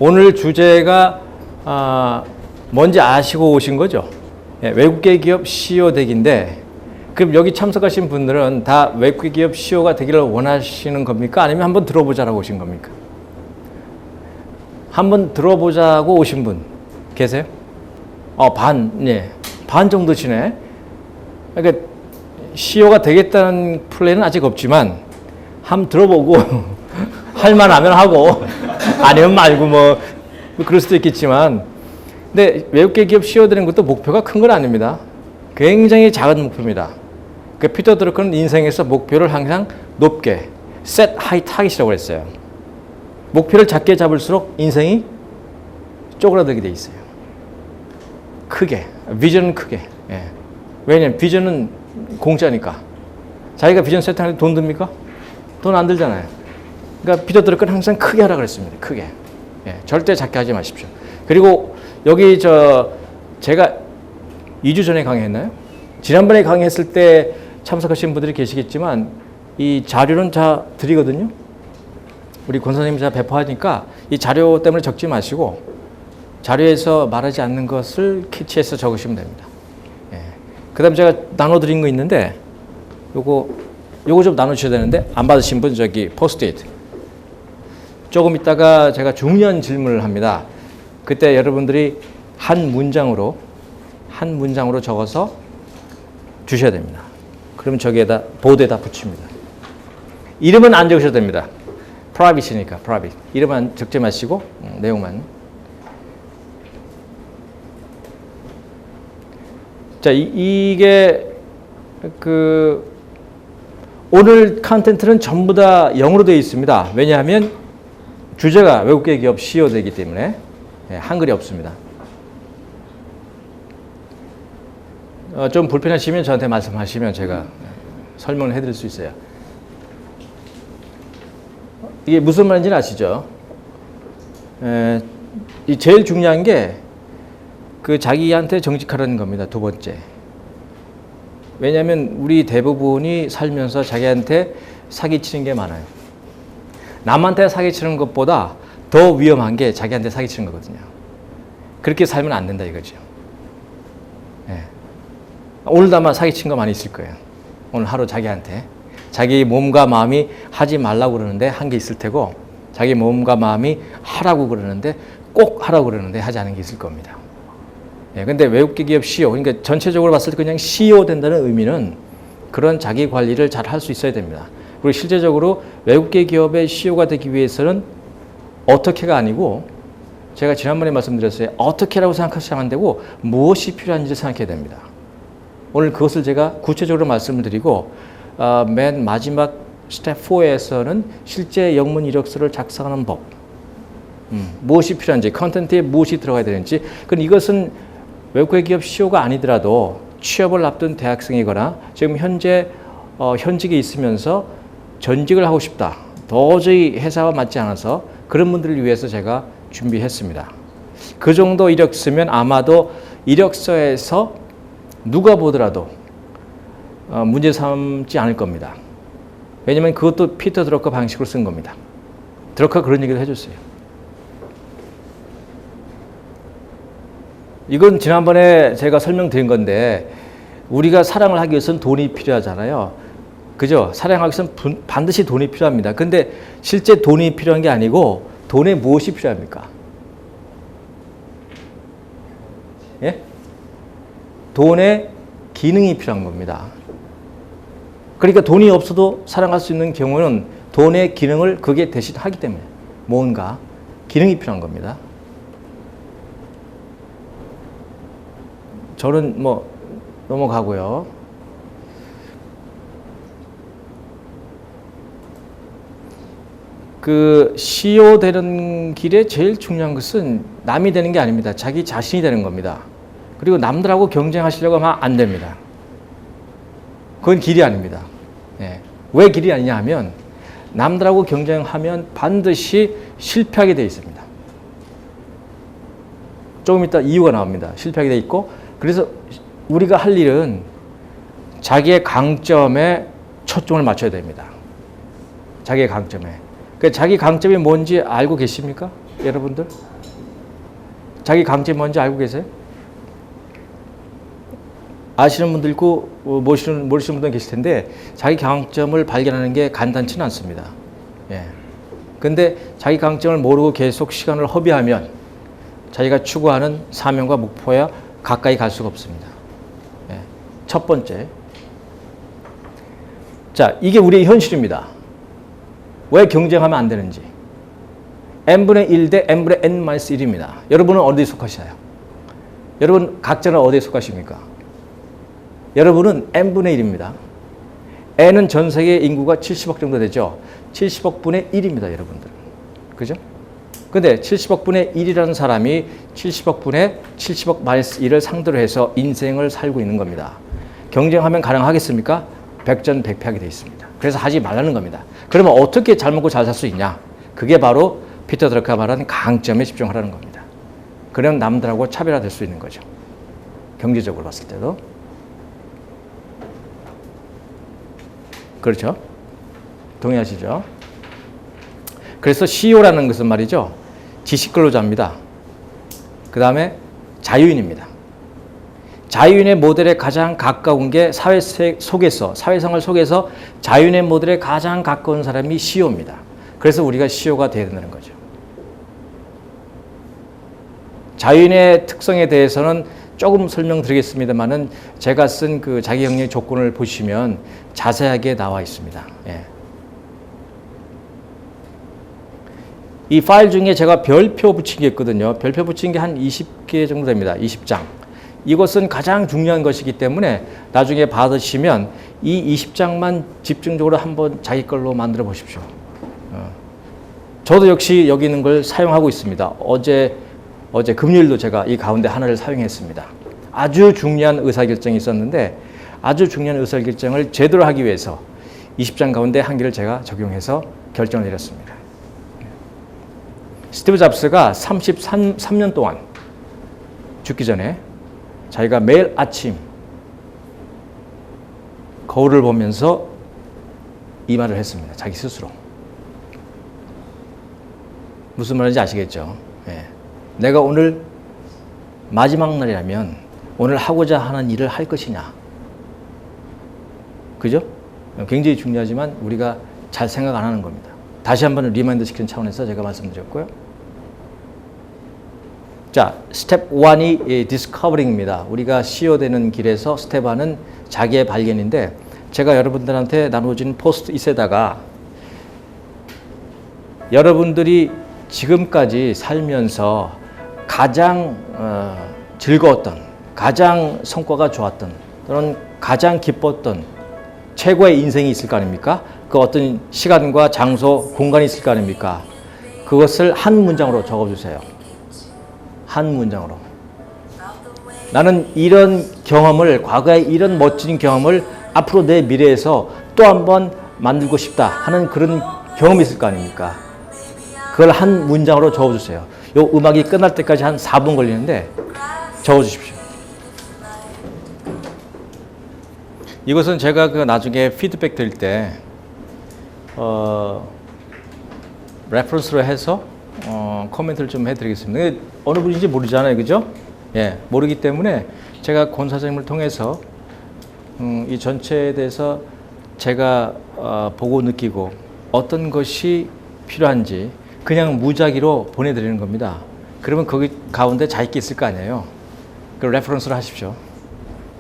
오늘 주제가 뭔지 아시고 오신 거죠? 예, 외국계 기업 CEO 되기인데, 그럼 여기 참석하신 분들은 다 외국계 기업 CEO가 되기를 원하시는 겁니까? 아니면 한번 들어보자라고 오신 겁니까? 한번 들어보자고 오신 분 계세요? 반 정도시네. 그러니까 CEO가 되겠다는 플랜은 아직 없지만 한번 들어보고 할 만하면 하고 아니면 말고 뭐 그럴 수도 있겠지만, 근데 외국계 기업 CEO 되는 것도 목표가 큰 건 아닙니다. 굉장히 작은 목표입니다. 그 피터 드러커는 인생에서 목표를 항상 높게 set high target이라고 했어요. 목표를 작게 잡을수록 인생이 쪼그라들게 돼 있어요. 크게, 비전은 크게. 예. 왜냐면 비전은 공짜니까. 자기가 비전 세팅할 때 돈 듭니까? 돈 안 들잖아요. 그러니까 피터 드러커는 항상 크게 하라고 그랬습니다. 크게. 예. 절대 작게 하지 마십시오. 그리고 여기 제가 2주 전에 강의했나요? 지난번에 강의했을 때 참석하신 분들이 계시겠지만 이 자료는 다 드리거든요. 우리 권 선생님이 다 배포하니까 이 자료 때문에 적지 마시고 자료에서 말하지 않는 것을 캐치해서 적으시면 됩니다. 예. 그 다음에 제가 나눠드린 거 있는데 요거 좀 나눠주셔야 되는데 안 받으신 분 저기 포스트잇. 조금 있다가 제가 중요한 질문을 합니다. 그때 여러분들이 한 문장으로 적어서 주셔야 됩니다. 그럼 저기에다 보드에다 붙입니다. 이름은 안 적으셔도 됩니다. 프라이빗이니까 프라이빗. 이름은 적지 마시고 내용만. 자, 이게 오늘 컨텐츠는 전부 다 영어로 되어 있습니다. 왜냐하면 주제가 외국계 기업 CEO 되기 때문에 한글이 없습니다. 좀 불편하시면 저한테 말씀하시면 제가 설명을 해드릴 수 있어요. 이게 무슨 말인지는 아시죠? 제일 중요한 게 자기한테 정직하라는 겁니다. 두 번째. 왜냐하면 우리 대부분이 살면서 자기한테 사기치는 게 많아요. 남한테 사기치는 것보다 더 위험한 게 자기한테 사기치는 거거든요. 그렇게 살면 안 된다 이거죠. 네. 오늘도 아마 사기친 거 많이 있을 거예요. 오늘 하루 자기한테. 자기 몸과 마음이 하지 말라고 그러는데 한 게 있을 테고, 자기 몸과 마음이 하라고 그러는데 꼭 하라고 그러는데 하지 않은 게 있을 겁니다. 예, 근데 외국계 기업 CEO, 그러니까 전체적으로 봤을 때 그냥 CEO 된다는 의미는 그런 자기 관리를 잘 할 수 있어야 됩니다. 그리고 실제적으로 외국계 기업의 CEO가 되기 위해서는 어떻게가 아니고, 제가 지난번에 말씀드렸어요. 어떻게라고 생각하시면 안 되고 무엇이 필요한지 생각해야 됩니다. 오늘 그것을 제가 구체적으로 말씀을 드리고, 맨 마지막 스텝 4에서는 실제 영문 이력서를 작성하는 법, 무엇이 필요한지, 컨텐츠에 무엇이 들어가야 되는지. 그럼 이것은 외국계 기업 CEO가 아니더라도 취업을 앞둔 대학생이거나 지금 현재 현직에 있으면서 전직을 하고 싶다, 도저히 회사와 맞지 않아서, 그런 분들을 위해서 제가 준비했습니다. 그 정도 이력서면 아마도 이력서에서 누가 보더라도 문제 삼지 않을 겁니다. 왜냐하면 그것도 피터 드러커 방식으로 쓴 겁니다. 드러커가 그런 얘기를 해줬어요. 이건 지난번에 제가 설명드린 건데, 우리가 사랑을 하기 위해서는 돈이 필요하잖아요. 그죠? 사랑하기 위해서는 반드시 돈이 필요합니다. 근데 실제 돈이 필요한 게 아니고 돈에 무엇이 필요합니까? 예? 돈에 기능이 필요한 겁니다. 그러니까 돈이 없어도 사랑할 수 있는 경우는 돈의 기능을 그게 대신 하기 때문에 뭔가 기능이 필요한 겁니다. 저는 넘어가고요. CEO 되는 길에 제일 중요한 것은 남이 되는 게 아닙니다. 자기 자신이 되는 겁니다. 그리고 남들하고 경쟁하시려고 하면 안 됩니다. 그건 길이 아닙니다. 예. 왜 길이 아니냐 하면 남들하고 경쟁하면 반드시 실패하게 되어 있습니다. 조금 이따 이유가 나옵니다. 실패하게 되어 있고, 그래서 우리가 할 일은 자기의 강점에 초점을 맞춰야 됩니다. 자기의 강점에. 자기 강점이 뭔지 알고 계십니까? 여러분들? 자기 강점이 뭔지 알고 계세요? 아시는 분도 있고 모르시는 분도 계실 텐데 자기 강점을 발견하는 게 간단치는 않습니다. 예. 근데 자기 강점을 모르고 계속 시간을 허비하면 자기가 추구하는 사명과 목표에 가까이 갈 수가 없습니다. 예. 첫 번째. 자, 이게 우리의 현실입니다. 왜 경쟁하면 안 되는지. n분의 1 대 n분의 n-1입니다. 여러분은 어디에 속하시나요? 여러분 각자는 어디에 속하십니까? 여러분은 n분의 1입니다. n은 전 세계 인구가 70억 정도 되죠. 70억 분의 1입니다, 여러분들. 그죠? 근데 70억 분의 1이라는 사람이 70억 분의 70억 마이너스 1을 상대로 해서 인생을 살고 있는 겁니다. 경쟁하면 가능하겠습니까? 백전백패하게 되어 있습니다. 그래서 하지 말라는 겁니다. 그러면 어떻게 잘 먹고 잘 살 수 있냐? 그게 바로 피터 드러커가 말하는 강점에 집중하라는 겁니다. 그럼 남들하고 차별화될 수 있는 거죠. 경제적으로 봤을 때도. 그렇죠? 동의하시죠? 그래서 CEO라는 것은 말이죠. 지식근로자입니다. 그 다음에 자유인입니다. 자유인의 모델에 가장 가까운 게 사회생활 속에서 자유인의 모델에 가장 가까운 사람이 CEO입니다. 그래서 우리가 CEO가 되어야 된다는 거죠. 자유인의 특성에 대해서는 조금 설명드리겠습니다만은 제가 쓴 그 자기격리 조건을 보시면 자세하게 나와 있습니다. 예. 이 파일 중에 제가 별표 붙인 게 있거든요. 별표 붙인 게 한 20개 정도 됩니다. 20장. 이것은 가장 중요한 것이기 때문에 나중에 받으시면 이 20장만 집중적으로 한번 자기 걸로 만들어 보십시오. 저도 역시 여기 있는 걸 사용하고 있습니다. 어제 금요일도 제가 이 가운데 하나를 사용했습니다. 아주 중요한 의사결정이 있었는데 아주 중요한 의사결정을 제대로 하기 위해서 20장 가운데 한 개를 제가 적용해서 결정을 내렸습니다. 스티브 잡스가 33년 동안 죽기 전에 자기가 매일 아침 거울을 보면서 이 말을 했습니다. 자기 스스로. 무슨 말인지 아시겠죠? 예. 내가 오늘 마지막 날이라면 오늘 하고자 하는 일을 할 것이냐. 그죠? 굉장히 중요하지만 우리가 잘 생각 안 하는 겁니다. 다시 한번 리마인드 시키는 차원에서 제가 말씀드렸고요. 자, 스텝 1이 디스커버링입니다. 우리가 CEO 되는 길에서 스텝 1은 자기의 발견인데 제가 여러분들한테 나눠진 포스트잇에다가 여러분들이 지금까지 살면서 가장 즐거웠던, 가장 성과가 좋았던 또는 가장 기뻤던 최고의 인생이 있을 거 아닙니까? 그 어떤 시간과 장소, 공간이 있을 거 아닙니까? 그것을 한 문장으로 적어주세요. 한 문장으로. 나는 이런 경험을, 과거에 이런 멋진 경험을 앞으로 내 미래에서 또 한 번 만들고 싶다 하는 그런 경험이 있을 거 아닙니까? 그걸 한 문장으로 적어주세요. 요 음악이 끝날 때까지 한 4분 걸리는데 적어주십시오. 이것은 제가 그 나중에 피드백 드릴 때 레퍼런스로 해서 코멘트를 좀 해드리겠습니다. 어느 분인지 모르잖아요, 그죠? 예, 모르기 때문에 제가 권 사장님을 통해서 이 전체에 대해서 제가 보고 느끼고 어떤 것이 필요한지 그냥 무작위로 보내드리는 겁니다. 그러면 거기 가운데 자기께 있을 거 아니에요. 그 레퍼런스를 하십시오.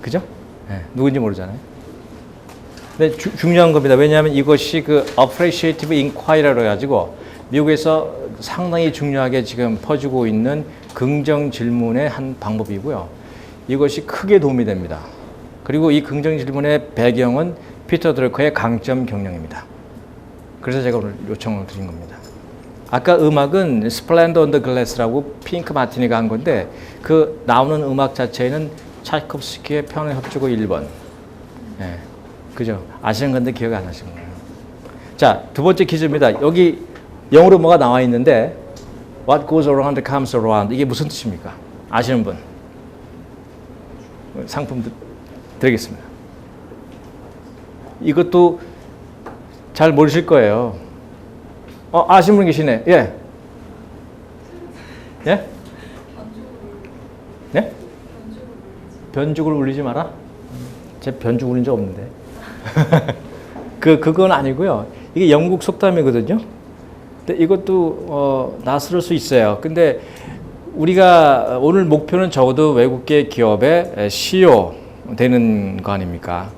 그죠? 예, 누군지 모르잖아요. 근데 중요한 겁니다. 왜냐하면 이것이 그 appreciative inquiry라고 해가지고 미국에서 상당히 중요하게 지금 퍼지고 있는 긍정 질문의 한 방법이고요. 이것이 크게 도움이 됩니다. 그리고 이 긍정 질문의 배경은 피터 드러커의 강점 경영입니다. 그래서 제가 오늘 요청을 드린 겁니다. 아까 음악은 Splendor on the Glass라고 핑크 마티니가 한 건데 그 나오는 음악 자체에는 차이콥스키의 피아노 협주곡 1번. 예, 그죠? 아시는 건데 기억 안 하시는 거예요. 자, 두 번째 퀴즈입니다. 여기 영어로 뭐가 나와 있는데 What goes around comes around. 이게 무슨 뜻입니까? 아시는 분? 상품 드리겠습니다. 이것도 잘 모르실 거예요. 아시는 분 계시네. 예. 예? 네? 변죽을 울리지 마라? 제 변죽 울린 적 없는데. 그건 아니고요. 이게 영국 속담이거든요. 근데 이것도 낯설 수 있어요. 근데 우리가 오늘 목표는 적어도 외국계 기업의 CEO 되는 거 아닙니까?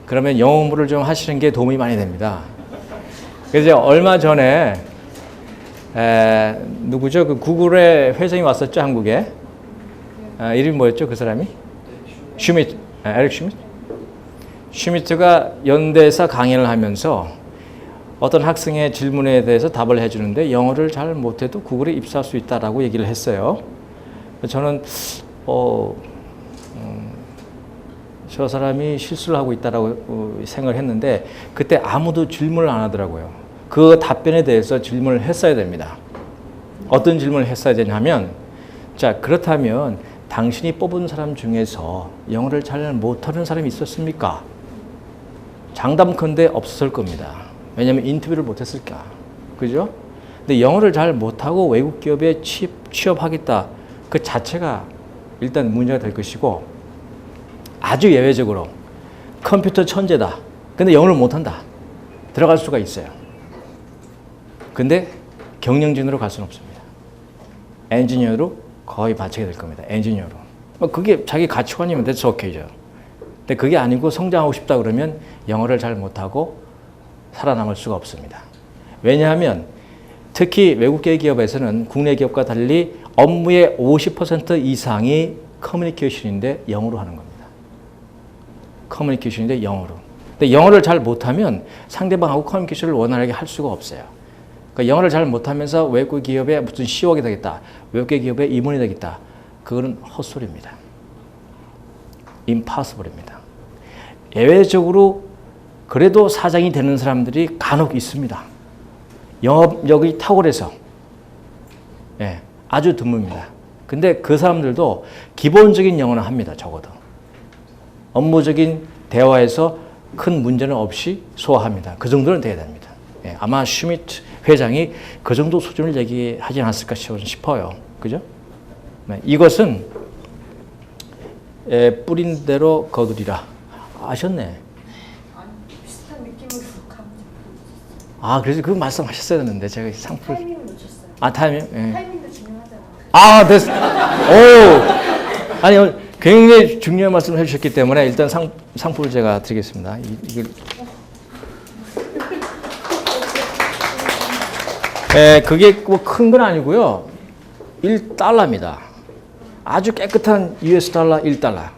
그러면 영어 공부를 좀 하시는 게 도움이 많이 됩니다. 그래서 얼마 전에 누구죠? 그 구글의 회장이 왔었죠, 한국에. 이름이 뭐였죠, 그 사람이? 슈미트, 에릭 슈미트? 슈미트가 연대에서 강연을 하면서 어떤 학생의 질문에 대해서 답을 해주는데 영어를 잘 못해도 구글에 입사할 수 있다라고 얘기를 했어요. 저는 저 사람이 실수를 하고 있다라고 생각을 했는데 그때 아무도 질문을 안 하더라고요. 그 답변에 대해서 질문을 했어야 됩니다. 어떤 질문을 했어야 되냐면, 자, 그렇다면 당신이 뽑은 사람 중에서 영어를 잘 못하는 사람이 있었습니까? 장담컨대 없었을 겁니다. 왜냐하면 인터뷰를 못했을까. 그죠? 근데 영어를 잘 못하고 외국 기업에 취업하겠다. 그 자체가 일단 문제가 될 것이고, 아주 예외적으로 컴퓨터 천재다. 근데 영어를 못한다. 들어갈 수가 있어요. 근데 경영진으로 갈 수는 없습니다. 엔지니어로 거의 바치게 될 겁니다. 엔지니어로. 그게 자기 가치관이면 that's okay죠. 근데 그게 아니고 성장하고 싶다 그러면 영어를 잘 못하고 살아남을 수가 없습니다. 왜냐하면 특히 외국계 기업에서는 국내 기업과 달리 업무의 50% 이상이 커뮤니케이션인데 영어로 하는 겁니다. 커뮤니케이션인데 영어로. 근데 영어를 잘 못하면 상대방하고 커뮤니케이션을 원활하게 할 수가 없어요. 그러니까 영어를 잘 못하면서 외국 기업에 무슨 CEO가 되겠다, 외국 기업의 임원이 되겠다, 그거는 헛소리입니다. impossible입니다. 예외적으로 그래도 사장이 되는 사람들이 간혹 있습니다. 영업력이 탁월해서. 예, 아주 드뭅니다. 근데 그 사람들도 기본적인 영어는 합니다. 적어도. 업무적인 대화에서 큰 문제는 없이 소화합니다. 그 정도는 돼야 됩니다. 예, 아마 슈미트 회장이 그 정도 수준을 얘기하지 않았을까 싶어요. 그죠? 네, 이것은 뿌린 대로 거두리라. 아셨네. 비슷한 느낌으로 아, 그래서 그 말씀하셨어야 했는데 제가 상품. 타이밍을 놓쳤어요. 아, 타이밍? 예. 타이밍도 중요하잖아. 아, 됐어. 오. 아니, 굉장히 중요한 말씀을 해주셨기 때문에 일단 상품을 제가 드리겠습니다. 이게. 그게 뭐 큰 건 아니고요. 1달러입니다. 아주 깨끗한 US 달러 1달러.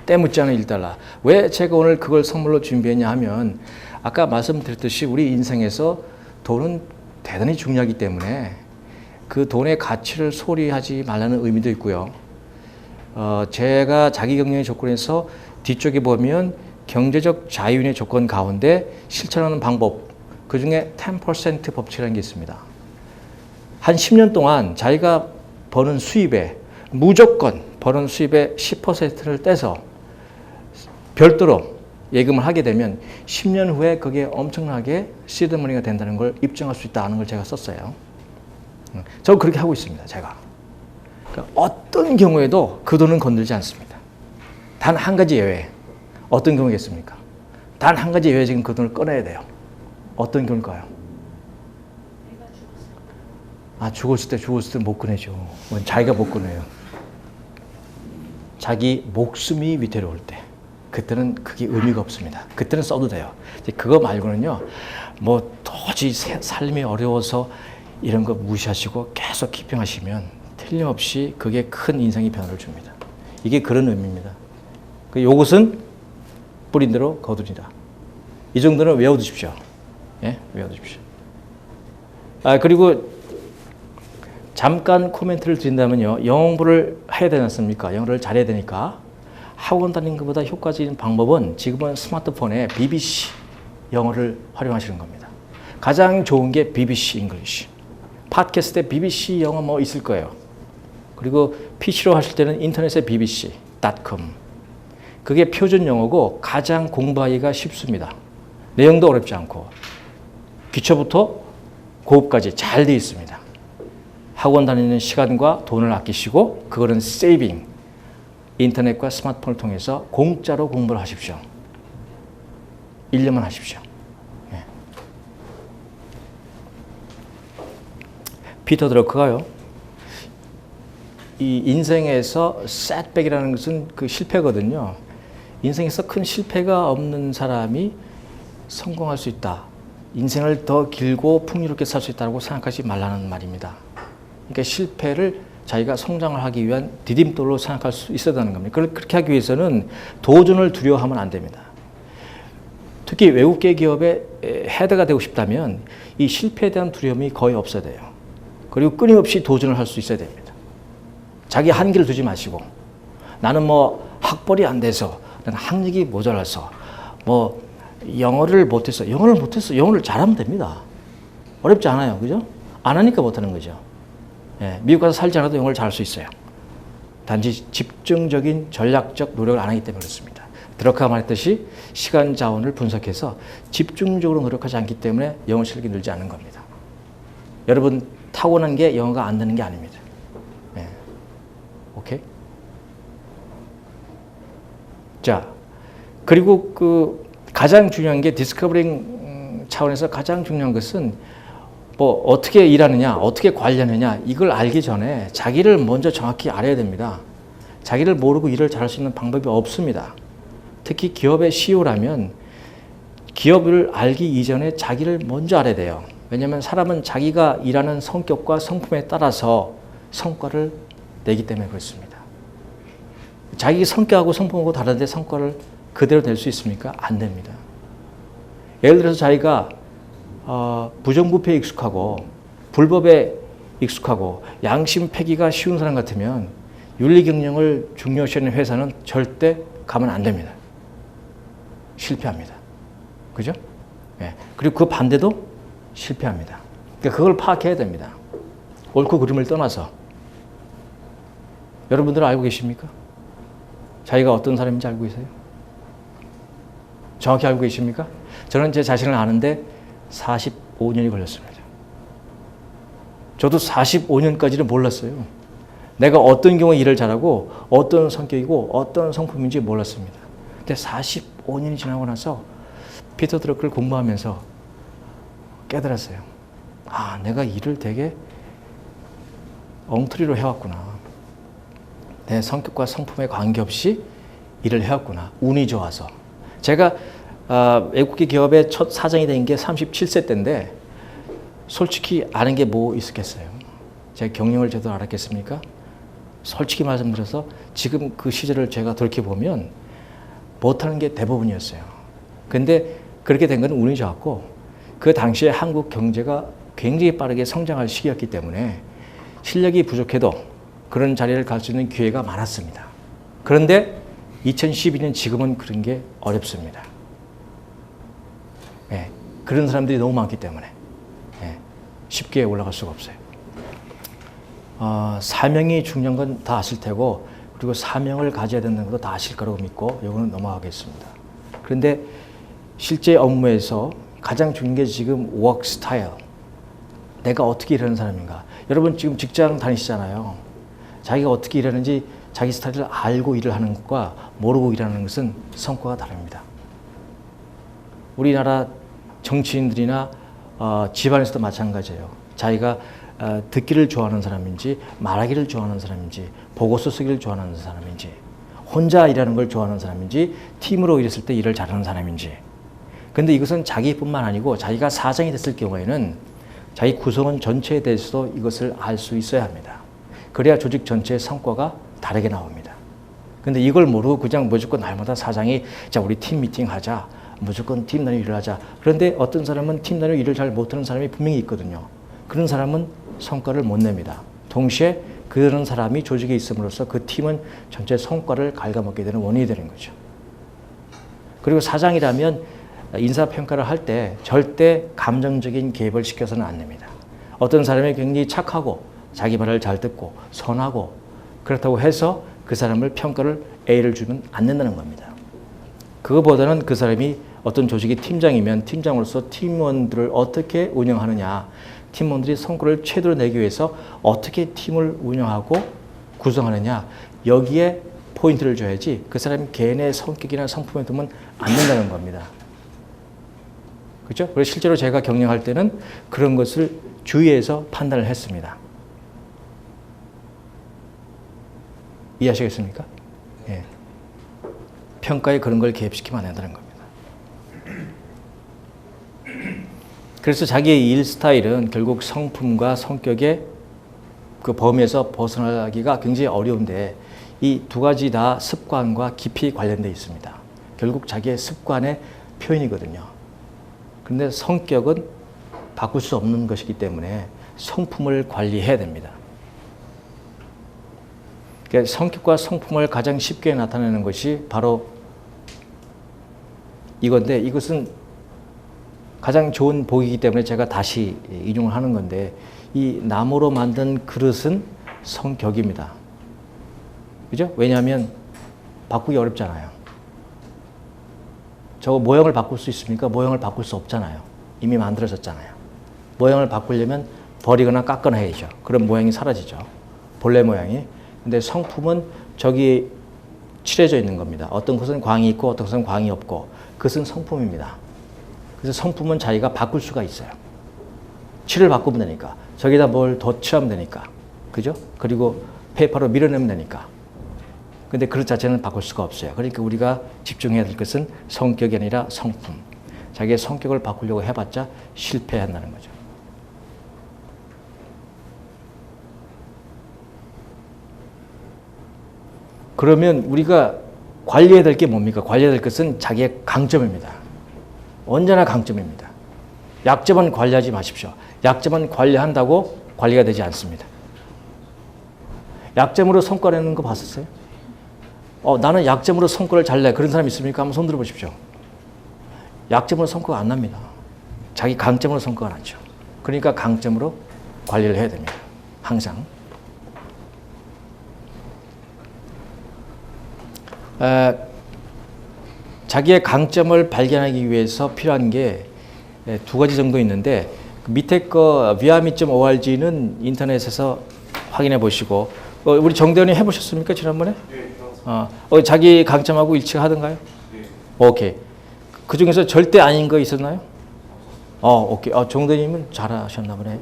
때묻지 않은 1달러. 왜 제가 오늘 그걸 선물로 준비했냐 하면 아까 말씀드렸듯이 우리 인생에서 돈은 대단히 중요하기 때문에 그 돈의 가치를 소홀히 하지 말라는 의미도 있고요. 제가 자기격려의 조건에서 뒤쪽에 보면 경제적 자유인의 조건 가운데 실천하는 방법, 그 중에 10% 법칙이라는 게 있습니다. 한 10년 동안 자기가 버는 수입에 무조건 버는 수입의 10%를 떼서 별도로 예금을 하게 되면 10년 후에 그게 엄청나게 시드머니가 된다는 걸 입증할 수 있다는 걸 제가 썼어요. 저 그렇게 하고 있습니다. 제가. 그러니까 어떤 경우에도 그 돈은 건들지 않습니다. 단 한 가지 예외. 어떤 경우겠습니까? 단 한 가지 예외 지금 그 돈을 꺼내야 돼요. 어떤 경우일까요? 아, 죽었을 때 못 꺼내죠. 자기가 못 꺼내요. 자기 목숨이 위태로울 때. 그때는 그게 의미가 없습니다. 그때는 써도 돼요. 그거 말고는요, 뭐 도저히 삶이 어려워서 이런 거 무시하시고 계속 키핑하시면 틀림없이 그게 큰 인생의 변화를 줍니다. 이게 그런 의미입니다. 요것은 뿌린 대로 거두리라. 이 정도는 외워두십시오. 예? 외워두십시오. 아, 그리고 잠깐 코멘트를 드린다면요. 영어 공부를 해야 되지 않습니까? 영어를 잘해야 되니까. 학원 다니는 것보다 효과적인 방법은 지금은 스마트폰에 BBC 영어를 활용하시는 겁니다. 가장 좋은 게 BBC English. 팟캐스트에 BBC 영어 뭐 있을 거예요. 그리고 PC로 하실 때는 인터넷에 bbc.com. 그게 표준 영어고 가장 공부하기가 쉽습니다. 내용도 어렵지 않고 기초부터 고급까지 잘 되어 있습니다. 학원 다니는 시간과 돈을 아끼시고 그거는 세이빙. 인터넷과 스마트폰을 통해서 공짜로 공부를 하십시오. 1년만 하십시오. 예. 피터 드러크가요. 이 인생에서 setback이라는 것은 그 실패거든요. 인생에서 큰 실패가 없는 사람이 성공할 수 있다. 인생을 더 길고 풍요롭게 살 수 있다고 생각하지 말라는 말입니다. 그러니까 실패를 자기가 성장을 하기 위한 디딤돌로 생각할 수 있어야 되는 겁니다. 그렇게 하기 위해서는 도전을 두려워하면 안 됩니다. 특히 외국계 기업의 헤드가 되고 싶다면 이 실패에 대한 두려움이 거의 없어야 돼요. 그리고 끊임없이 도전을 할 수 있어야 됩니다. 자기 한계를 두지 마시고 나는 뭐 학벌이 안 돼서 나는 학력이 모자라서 뭐 영어를 못해서 영어를 잘하면 됩니다. 어렵지 않아요. 그죠? 안 하니까 못하는 거죠. 예, 미국 가서 살지 않아도 영어를 잘할 수 있어요. 단지 집중적인 전략적 노력을 안 하기 때문에 그렇습니다. 드러크가 말했듯이 시간 자원을 분석해서 집중적으로 노력하지 않기 때문에 영어 실력이 늘지 않는 겁니다. 여러분 타고난 게 영어가 안 되는 게 아닙니다. 예. 오케이? 자, 그리고 그 가장 중요한 게 디스커버링 차원에서 가장 중요한 것은 뭐 어떻게 일하느냐, 어떻게 관리하느냐 이걸 알기 전에 자기를 먼저 정확히 알아야 됩니다. 자기를 모르고 일을 잘할 수 있는 방법이 없습니다. 특히 기업의 CEO라면 기업을 알기 이전에 자기를 먼저 알아야 돼요. 왜냐하면 사람은 자기가 일하는 성격과 성품에 따라서 성과를 내기 때문에 그렇습니다. 자기 성격하고 성품하고 다른데 성과를 그대로 낼 수 있습니까? 안 됩니다. 예를 들어서 자기가 부정부패에 익숙하고 불법에 익숙하고 양심 폐기가 쉬운 사람 같으면 윤리경영을 중요시하는 회사는 절대 가면 안 됩니다. 실패합니다. 그죠? 예. 그리고 그 반대도 실패합니다. 그러니까 그걸 파악해야 됩니다. 옳고 그름을 떠나서. 여러분들은 알고 계십니까? 자기가 어떤 사람인지 알고 계세요? 정확히 알고 계십니까? 저는 제 자신을 아는데 45년이 걸렸습니다. 저도 45년까지는 몰랐어요. 내가 어떤 경우에 일을 잘하고 어떤 성격이고 어떤 성품인지 몰랐습니다. 근데 45년이 지나고 나서 피터 드러크를 공부하면서 깨달았어요. 아, 내가 일을 되게 엉터리로 해왔구나. 내 성격과 성품에 관계없이 일을 해왔구나. 운이 좋아서. 제가 외국계 기업의 첫 사장이 된 게 37세 때인데 솔직히 아는 게 뭐 있었겠어요. 제가 경영을 제대로 알았겠습니까? 솔직히 말씀드려서 지금 그 시절을 제가 돌이켜보면 못하는 게 대부분이었어요. 근데 그렇게 된 건 운이 좋았고 그 당시에 한국 경제가 굉장히 빠르게 성장할 시기였기 때문에 실력이 부족해도 그런 자리를 갈 수 있는 기회가 많았습니다. 그런데 2012년 지금은 그런 게 어렵습니다. 예, 그런 사람들이 너무 많기 때문에 예, 쉽게 올라갈 수가 없어요. 사명이 중요한 건 다 아실 테고 그리고 사명을 가져야 된다는 것도 다 아실 거라고 믿고 이거는 넘어가겠습니다. 그런데 실제 업무에서 가장 중요한 게 지금 워크 스타일. 내가 어떻게 일하는 사람인가. 여러분 지금 직장 다니시잖아요. 자기가 어떻게 일하는지 자기 스타일을 알고 일을 하는 것과 모르고 일하는 것은 성과가 다릅니다. 우리나라 정치인들이나 집안에서도 마찬가지예요. 자기가 듣기를 좋아하는 사람인지 말하기를 좋아하는 사람인지 보고서 쓰기를 좋아하는 사람인지 혼자 일하는 걸 좋아하는 사람인지 팀으로 일했을 때 일을 잘하는 사람인지. 근데 이것은 자기뿐만 아니고 자기가 사장이 됐을 경우에는 자기 구성원 전체에 대해서도 이것을 알 수 있어야 합니다. 그래야 조직 전체의 성과가 다르게 나옵니다. 근데 이걸 모르고 그냥 무조건 날마다 사장이 자 우리 팀 미팅 하자. 무조건 팀 단위 일을 하자. 그런데 어떤 사람은 팀 단위 일을 잘 못하는 사람이 분명히 있거든요. 그런 사람은 성과를 못 냅니다. 동시에 그런 사람이 조직에 있음으로써 그 팀은 전체 성과를 갉아먹게 되는 원인이 되는 거죠. 그리고 사장이라면 인사평가를 할 때 절대 감정적인 개입을 시켜서는 안 됩니다. 어떤 사람이 굉장히 착하고 자기 말을 잘 듣고 선하고 그렇다고 해서 그 사람을 평가를 A를 주면 안 된다는 겁니다. 그거보다는 그 사람이 어떤 조직의 팀장이면 팀장으로서 팀원들을 어떻게 운영하느냐 팀원들이 성과를 최대로 내기 위해서 어떻게 팀을 운영하고 구성하느냐, 여기에 포인트를 줘야지 그 사람이 개인의 성격이나 성품에 두면 안 된다는 겁니다. 그렇죠? 그래서 실제로 제가 경영할 때는 그런 것을 주의해서 판단을 했습니다. 이해하시겠습니까? 예. 평가에 그런 걸 개입시키면 안 된다는 겁니다. 그래서 자기의 일 스타일은 결국 성품과 성격의 그 범위에서 벗어나기가 굉장히 어려운데 이 두 가지 다 습관과 깊이 관련되어 있습니다. 결국 자기의 습관의 표현이거든요. 그런데 성격은 바꿀 수 없는 것이기 때문에 성품을 관리해야 됩니다. 그러니까 성격과 성품을 가장 쉽게 나타내는 것이 바로 이건데, 이것은 가장 좋은 복이기 때문에 제가 다시 인용을 하는 건데, 이 나무로 만든 그릇은 성격입니다. 그죠? 왜냐하면 바꾸기 어렵잖아요. 저거 모형을 바꿀 수 있습니까? 모형을 바꿀 수 없잖아요. 이미 만들어졌잖아요. 모형을 바꾸려면 버리거나 깎거나 해야죠. 그럼 모양이 사라지죠. 본래 모양이. 근데 성품은 저기 칠해져 있는 겁니다. 어떤 것은 광이 있고 어떤 것은 광이 없고, 그것은 성품입니다. 그래서 성품은 자기가 바꿀 수가 있어요. 칠을 바꾸면 되니까. 저기다 뭘 더 칠하면 되니까. 그죠? 그리고 페이퍼로 밀어내면 되니까. 근데 그릇 자체는 바꿀 수가 없어요. 그러니까 우리가 집중해야 될 것은 성격이 아니라 성품. 자기의 성격을 바꾸려고 해봤자 실패한다는 거죠. 그러면 우리가 관리해야 될 게 뭡니까? 관리해야 될 것은 자기의 강점입니다. 언제나 강점입니다. 약점은 관리하지 마십시오. 약점은 관리한다고 관리가 되지 않습니다. 약점으로 성과 내는 거 봤었어요? 나는 약점으로 성과를 잘 내. 그런 사람 있습니까? 한번 손 들어보십시오. 약점으로 성과가 안 납니다. 자기 강점으로 성과가 나죠. 그러니까 강점으로 관리를 해야 됩니다. 항상. 자기의 강점을 발견하기 위해서 필요한 게 두 가지 정도 있는데, 밑에 거 viami.org는 인터넷에서 확인해 보시고, 우리 정대원이 해보셨습니까? 지난번에? 네. 자기 강점하고 일치가 하던가요? 네. 오케이. 그 중에서 절대 아닌 거 있었나요? 오케이. 정대원님은 잘하셨나 보네.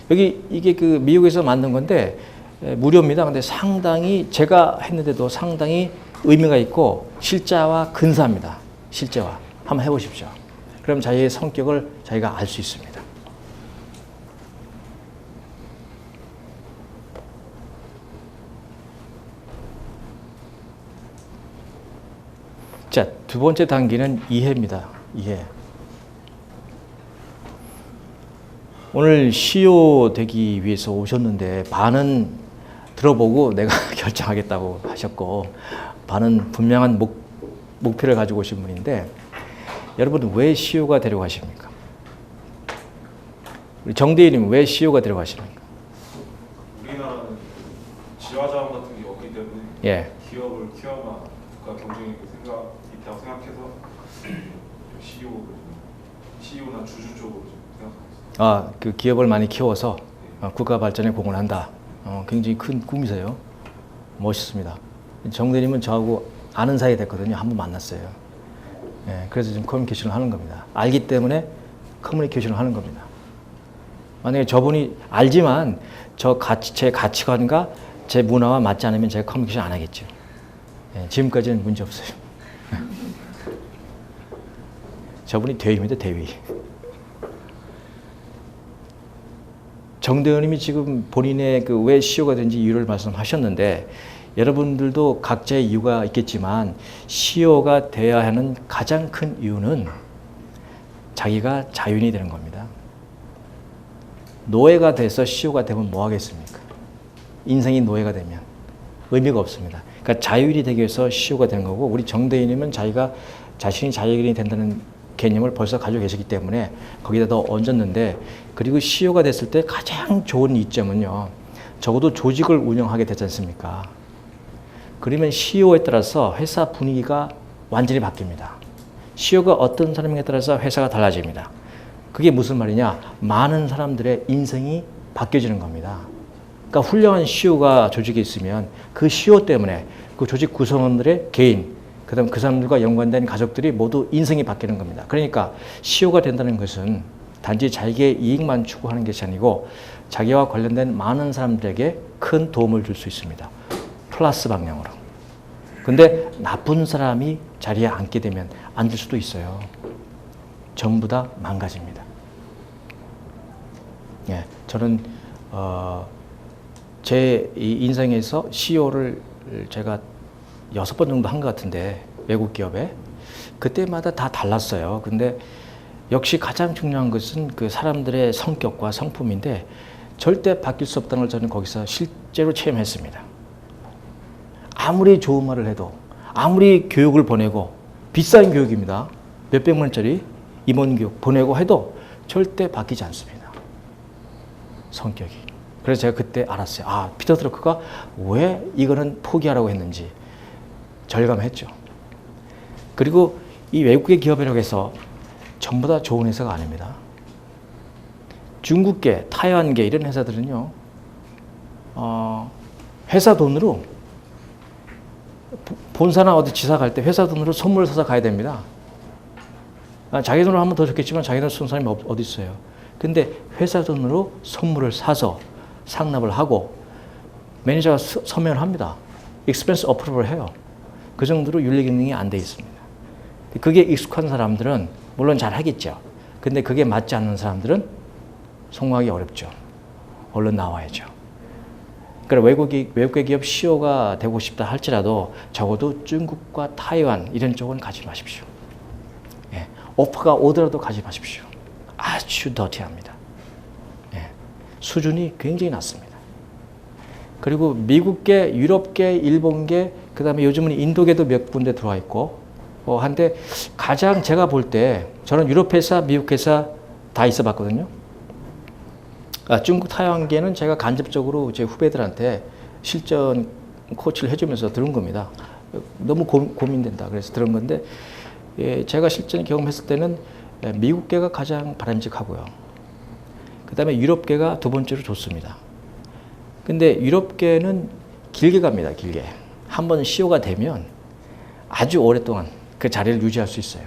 여기 이게 그 미국에서 만든 건데 무료입니다. 근데 상당히 제가 했는데도 상당히 의미가 있고 실제와 근사합니다. 실제와. 한번 해보십시오. 그럼 자기의 성격을 자기가 알 수 있습니다. 자, 두 번째 단계는 이해입니다. 이해. 오늘 CEO 되기 위해서 오셨는데 반은 들어보고 내가 결정하겠다고 하셨고, 반은 분명한 목표를 가지고 오신 분인데, 여러분 왜 CEO가 되려고 하십니까? 우리 정대희님 왜 CEO가 되려고 하십니까? 우리나라는 지화자원 같은 게 없기 때문에 예. 기업을 키워야 국가 경쟁력이 있다고 생각해서 CEO나 주주 쪽으로 생각하고 있습니다. 그 기업을 많이 키워서 국가 발전에 공헌한다. 굉장히 큰 꿈이세요. 멋있습니다. 정대님은 저하고 아는 사이 됐거든요. 한번 만났어요. 예, 그래서 지금 커뮤니케이션을 하는 겁니다. 알기 때문에 커뮤니케이션을 하는 겁니다. 만약에 저분이 알지만 제 가치관과 제 문화와 맞지 않으면 제가 커뮤니케이션 안 하겠죠. 예, 지금까지는 문제 없어요. 저분이 대위입니다. 대위. 정대원님이 지금 본인의 그 왜 CEO가 된지 이유를 말씀하셨는데, 여러분들도 각자의 이유가 있겠지만 CEO가 되어야 하는 가장 큰 이유는 자기가 자유인이 되는 겁니다. 노예가 돼서 CEO가 되면 뭐 하겠습니까? 인생이 노예가 되면 의미가 없습니다. 그러니까 자유인이 되기 위해서 CEO가 되는 거고, 우리 정대인님은 자신이 자유인이 된다는 개념을 벌써 가지고 계시기 때문에 거기다 더 얹었는데, 그리고 CEO가 됐을 때 가장 좋은 이점은요, 적어도 조직을 운영하게 되지 않습니까? 그러면 CEO에 따라서 회사 분위기가 완전히 바뀝니다. CEO가 어떤 사람에 따라서 회사가 달라집니다. 그게 무슨 말이냐? 많은 사람들의 인생이 바뀌어지는 겁니다. 그러니까 훌륭한 CEO가 조직에 있으면 그 CEO 때문에 그 조직 구성원들의 개인, 그다음 그 사람들과 연관된 가족들이 모두 인생이 바뀌는 겁니다. 그러니까 CEO가 된다는 것은 단지 자기의 이익만 추구하는 것이 아니고 자기와 관련된 많은 사람들에게 큰 도움을 줄 수 있습니다. 플러스 방향으로. 근데 나쁜 사람이 자리에 앉게 되면 앉을 수도 있어요. 전부 다 망가집니다. 예, 저는 제 인생에서 CEO를 제가 6번 정도 한 것 같은데 외국 기업에 그때마다 다 달랐어요. 근데 역시 가장 중요한 것은 그 사람들의 성격과 성품인데 절대 바뀔 수 없다는 걸 저는 거기서 실제로 체험했습니다. 아무리 좋은 말을 해도 아무리 교육을 보내고 비싼 교육입니다. 몇백만 원짜리 임원 교육 보내고 해도 절대 바뀌지 않습니다. 성격이. 그래서 제가 그때 알았어요. 아, 피터 드러커가 왜 이거는 포기하라고 했는지 절감했죠. 그리고 이 외국의 기업이라고 해서 전부 다 좋은 회사가 아닙니다. 중국계, 타이완계 이런 회사들은요, 회사 돈으로 본사나 어디 지사 갈 때 회사 돈으로 선물을 사서 가야 됩니다. 자기 돈으로 하면 더 좋겠지만 자기 돈으로 쓰는 사람이 어디 있어요. 근데 회사 돈으로 선물을 사서 상납을 하고 매니저가 서명을 합니다. 익스펜스 어프로벌 해요. 그 정도로 윤리 경영이 안 돼 있습니다. 그게 익숙한 사람들은 물론 잘 하겠죠. 근데 그게 맞지 않는 사람들은 성공하기 어렵죠. 얼른 나와야죠. 그러니까 외국의 기업 CEO가 되고 싶다 할지라도 적어도 중국과 타이완 이런 쪽은 가지 마십시오. 예, 오퍼가 오더라도 가지 마십시오. 아주 더티합니다. 예, 수준이 굉장히 낮습니다. 그리고 미국계, 유럽계, 일본계, 그 다음에 요즘은 인도계도 몇 군데 들어와 있고, 한데 가장 제가 볼 때 저는 유럽 회사, 미국 회사 다 있어 봤거든요. 중국 타이완계는 제가 간접적으로 제 후배들한테 실전 코치를 해주면서 들은 겁니다. 너무 고민된다. 그래서 들은 건데, 예, 제가 실전 경험했을 때는 미국계가 가장 바람직하고요. 그 다음에 유럽계가 두 번째로 좋습니다. 근데 유럽계는 길게 갑니다. 길게. 한번 CEO가 되면 아주 오랫동안 그 자리를 유지할 수 있어요.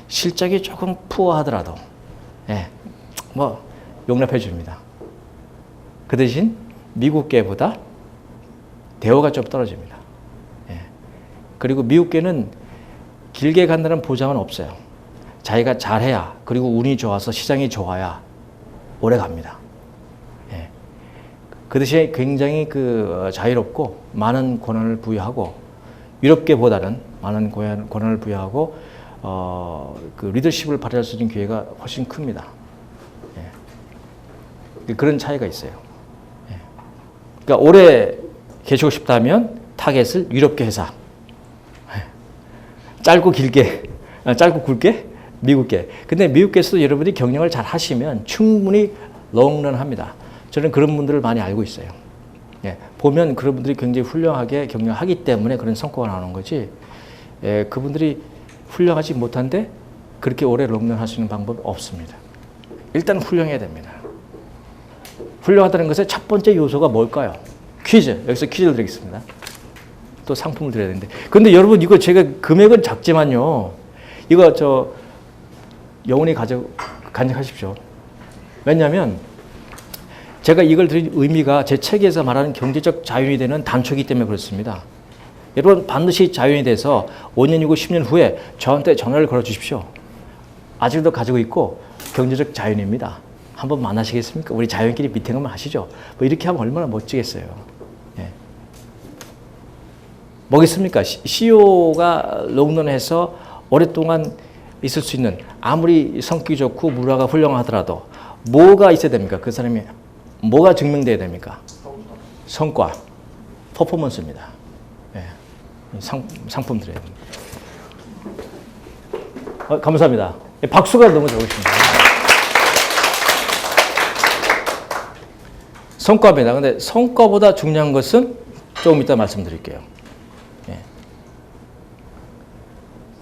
실적이 조금 푸어하더라도, 예, 뭐 용납해 줍니다. 그 대신 미국계보다 대우가 좀 떨어집니다. 예. 그리고 미국계는 길게 간다는 보장은 없어요. 자기가 잘해야, 그리고 운이 좋아서 시장이 좋아야 오래 갑니다. 예. 그 대신에 굉장히 자유롭고 많은 권한을 부여하고, 유럽계보다는 많은 권한을 부여하고 그 리더십을 발휘할 수 있는 기회가 훨씬 큽니다. 예. 그런 차이가 있어요. 예. 그러니까 오래 계시고 싶다면 타겟을 유럽계 회사, 예. 짧고 굵게 미국계. 근데 미국계에서도 여러분이 경영을 잘 하시면 충분히 롱런합니다. 저는 그런 분들을 많이 알고 있어요. 예, 보면 그런 분들이 굉장히 훌륭하게 경영하기 때문에 그런 성과가 나오는 거지, 예, 그분들이 훌륭하지 못한데 그렇게 오래 롱런 할 수 있는 방법이 없습니다. 일단 훌륭해야 됩니다. 훌륭하다는 것의 첫 번째 요소가 뭘까요? 퀴즈. 여기서 퀴즈를 드리겠습니다. 또 상품을 드려야 되는데. 근데 여러분, 이거 제가 금액은 작지만요, 이거 영원히 간직하십시오. 왜냐하면 제가 이걸 드린 의미가 제 책에서 말하는 경제적 자유인이 되는 단초이기 때문에 그렇습니다. 여러분, 반드시 자유인이 돼서 5년이고 10년 후에 저한테 전화를 걸어 주십시오. 아직도 가지고 있고 경제적 자유인입니다. 한번 만나시겠습니까? 우리 자유인끼리 미팅 한번 하시죠. 뭐 이렇게 하면 얼마나 멋지겠어요. 예. 뭐겠습니까? CEO가 롱런해서 오랫동안 있을 수 있는, 아무리 성격이 좋고 문화가 훌륭하더라도 뭐가 있어야 됩니까? 그 사람이 뭐가 증명돼야 됩니까? 성과, 퍼포먼스입니다. 예. 상품 드려야 됩니다. 감사합니다. 박수가 너무 좋으십니다. 성과입니다. 근데 성과보다 중요한 것은 조금 이따 말씀드릴게요. 예.